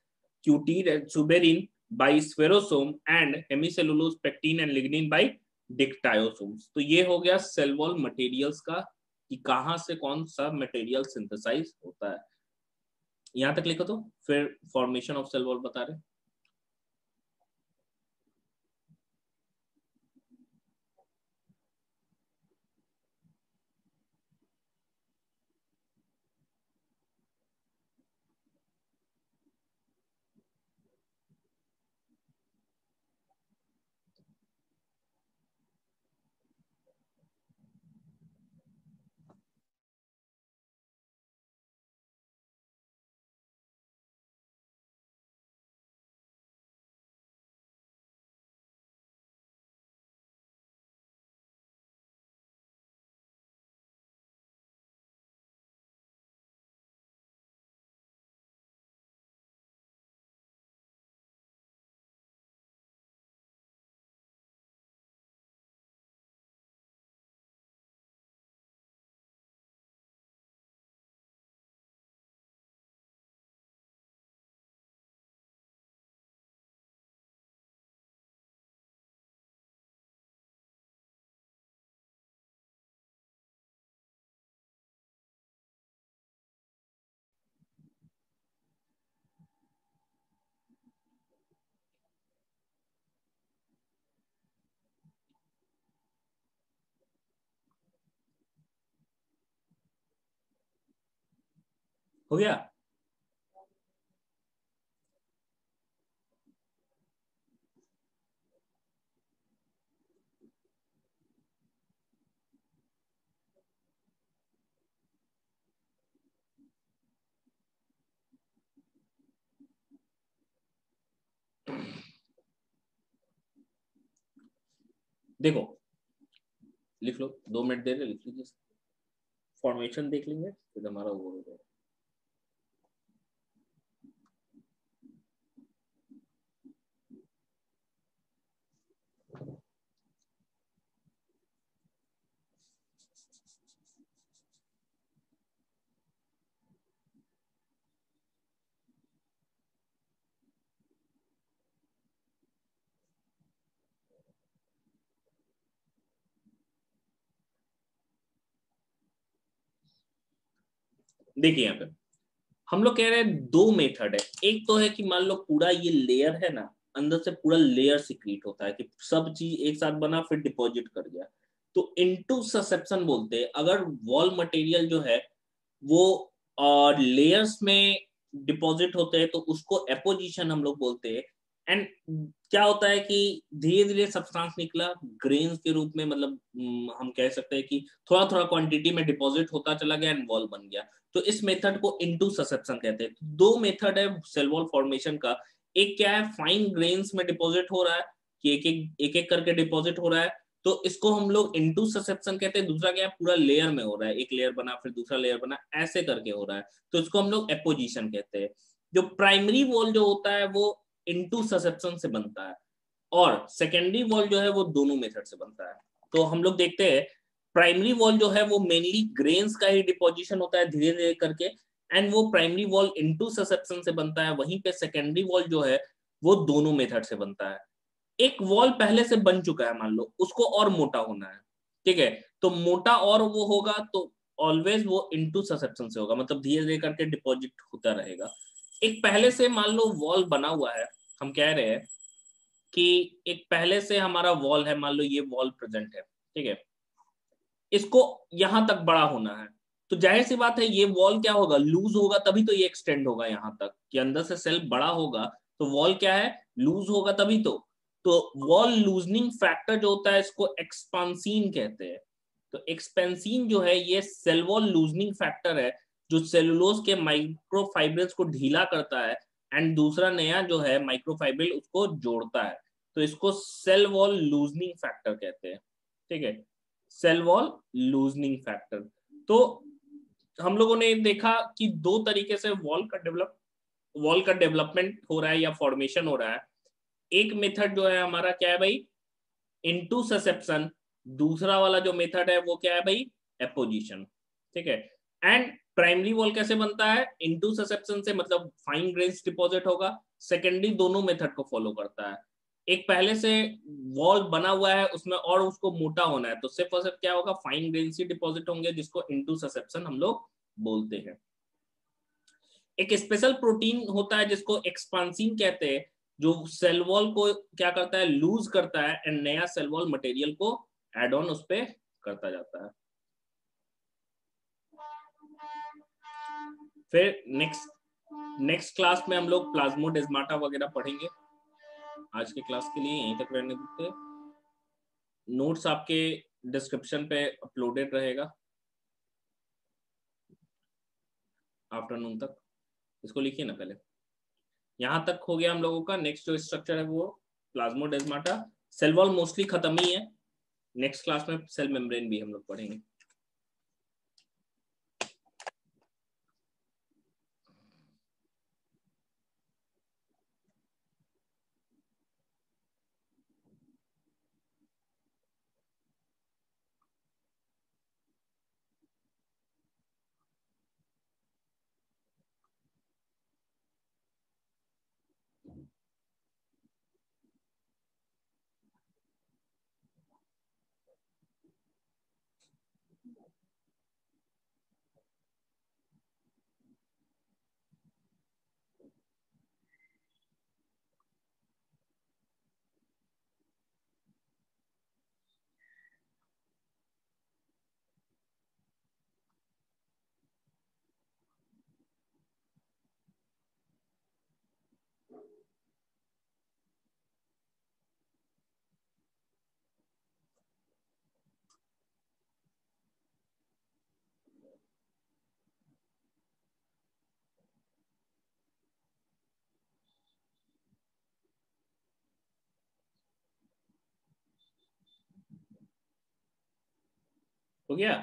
cutin and suberin by spherosome and hemicellulose pectin and lignin by डिक्टायोसोम्स। तो ये हो गया सेल वॉल मटेरियल्स का कि कहां से कौन सा मटेरियल सिंथेसाइज होता है। यहां तक लिखो तो फिर फॉर्मेशन ऑफ सेल वॉल बता रहे। हो गया। देखो लिख लो, 2 मिनट दे रहे, लिख लीजिए। फॉर्मेशन देख लेंगे फिर हमारा वो हो जाएगा। देखिए यहाँ पे हम लोग कह रहे हैं 2 मेथड है। एक तो है कि मान लो पूरा ये लेयर है ना, अंदर से पूरा लेयर सिक्रीट होता है कि सब चीज एक साथ बना फिर डिपॉजिट कर गया, तो इनटू ससेप्शन बोलते हैं। अगर वॉल मटेरियल जो है वो और लेयर्स में डिपॉजिट होते हैं तो उसको एपोजिशन हम लोग बोलते हैं। एंड क्या होता है कि धीरे धीरे सब्सटेंस निकला ग्रेन्स के रूप में, मतलब हम कह सकते हैं कि थोड़ा थोड़ा क्वांटिटी में डिपॉजिट होता चला गया एंड वॉल बन गया। तो इस मेथड को इनटू ससेप्शन कहते हैं। 2 मेथड है सेल वॉल फॉर्मेशन का। एक क्या है, फाइन ग्रेन्स में डिपॉजिट हो रहा है कि एक एक करके डिपॉजिट हो रहा है, तो इसको हम लोग इनटू ससेप्शन कहते हैं। दूसरा क्या है, पूरा लेयर में हो रहा है, एक लेयर बना फिर दूसरा लेयर बना, ऐसे करके हो रहा है, तो इसको हम लोग एपोजिशन कहते हैं। जो प्राइमरी वॉल जो होता है वो इनटू ससेप्शन से बनता है, और सेकेंडरी वॉल जो है वो दोनों मेथड से बनता है। तो हम लोग देखते हैं प्राइमरी वॉल जो है वो मेनली ग्रेन्स का ही डिपोजिशन होता है धीरे धीरे करके, एंड वो प्राइमरी वॉल इनटू ससेप्शन से बनता है। वहीं पे सेकेंडरी वॉल जो है वो दोनों मेथड से बनता है। एक वॉल पहले से बन चुका है, मान लो उसको और मोटा होना है, ठीक है, तो मोटा और वो होगा तो ऑलवेज वो इनटू ससेप्शन से होगा, मतलब धीरे धीरे करके डिपॉजिट होता रहेगा। एक पहले से मान लो वॉल बना हुआ है, हम कह रहे हैं कि एक पहले से हमारा वॉल है, मान लो ये वॉल प्रेजेंट है, ठीक है, इसको यहां तक बड़ा होना है, तो जाहिर सी बात है ये वॉल क्या होगा, लूज होगा, तभी तो ये एक्सटेंड होगा यहां तक कि अंदर से सेल बड़ा होगा, तो वॉल क्या है, लूज होगा तभी तो वॉल लूजनिंग फैक्टर जो होता है इसको एक्सपांसीन कहते हैं। तो एक्सपेंसिन जो है ये सेल वॉल लूजनिंग फैक्टर है जो सेलुलोज के माइक्रोफाइब्रिल्स को ढीला करता है, एंड दूसरा नया जो है माइक्रोफाइब्रिल उसको जोड़ता है, तो इसको सेल वॉल लूजनिंग फैक्टर कहते हैं, ठीक है, सेल वॉल लूजनिंग फैक्टर। तो हम लोगों ने देखा कि 2 तरीके से वॉल का डेवलपमेंट हो रहा है या फॉर्मेशन हो रहा है। एक मेथड जो है हमारा क्या है भाई, इनटू ससेप्शन, दूसरा वाला जो मेथड है वो क्या है भाई, एपोजिशन, ठीक है। एंड प्राइमरी वॉल कैसे बनता है, इनटू ससेप्शन से, मतलब फाइन ग्रेन्स डिपॉजिट होगा। सेकेंडरी दोनों मेथड को फॉलो करता है, एक पहले से वॉल बना हुआ है उसमें और उसको मोटा होना है, तो सिर्फ और सिर्फ क्या होगा, फाइन ग्रेन्स ही डिपॉजिट होंगे, जिसको इनटू ससेप्शन हम लोग बोलते हैं। एक स्पेशल प्रोटीन होता है जिसको एक्सपांसिन कहते हैं, जो सेल वॉल को क्या करता है, लूज करता है, एंड नया सेल वॉल मटेरियल को एड ऑन उस पे करता जाता है। फिर नेक्स्ट क्लास में हम लोग प्लाज्मोडेस्माटा वगैरह पढ़ेंगे। आज के क्लास के लिए यहीं तक रहने देते, नोट्स आपके डिस्क्रिप्शन पे अपलोडेड रहेगा आफ्टरनून तक, इसको लिखिए ना पहले। यहां तक हो गया हम लोगों का। नेक्स्ट जो स्ट्रक्चर है वो प्लाज्मोडेस्माटा, सेल वॉल मोस्टली खत्म ही है, नेक्स्ट क्लास में सेल मेम्ब्रेन भी हम लोग पढ़ेंगे। हो गया।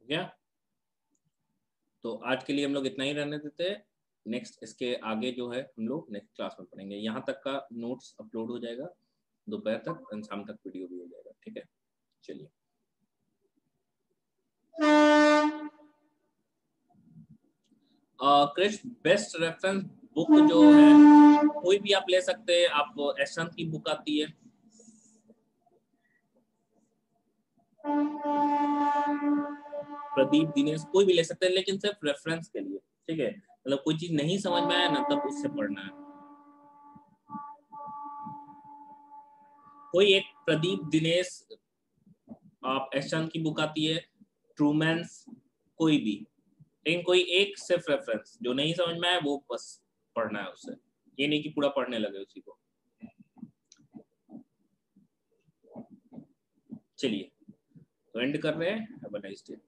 हो गया। तो आज के लिए हम लोग इतना ही रहने देते हैं, नेक्स्ट इसके आगे जो है हम लोग नेक्स्ट क्लास में पढ़ेंगे। यहाँ तक का नोट्स अपलोड हो जाएगा दोपहर तक, और शाम तक वीडियो भी हो जाएगा, ठीक है। चलिए, क्रिश बेस्ट रेफरेंस बुक जो है कोई भी आप ले सकते हैं, आप एशंत की बुक आती है, प्रदीप दिनेश, कोई भी ले सकते हैं, लेकिन सिर्फ रेफरेंस के लिए, ठीक है। मतलब कोई चीज नहीं समझ में आया ना, तब उससे पढ़ना है। कोई एक प्रदीप दिनेश, आप एशंत की बुक आती है, ट्रूमैन्स, कोई भी, लेकिन कोई एक सिर्फ रेफरेंस, जो नहीं समझ में आया वो बस पढ़ना है उससे, ये नहीं कि पूरा पढ़ने लगे उसी को। चलिए, तो एंड कर रहे हैं। Have a nice day.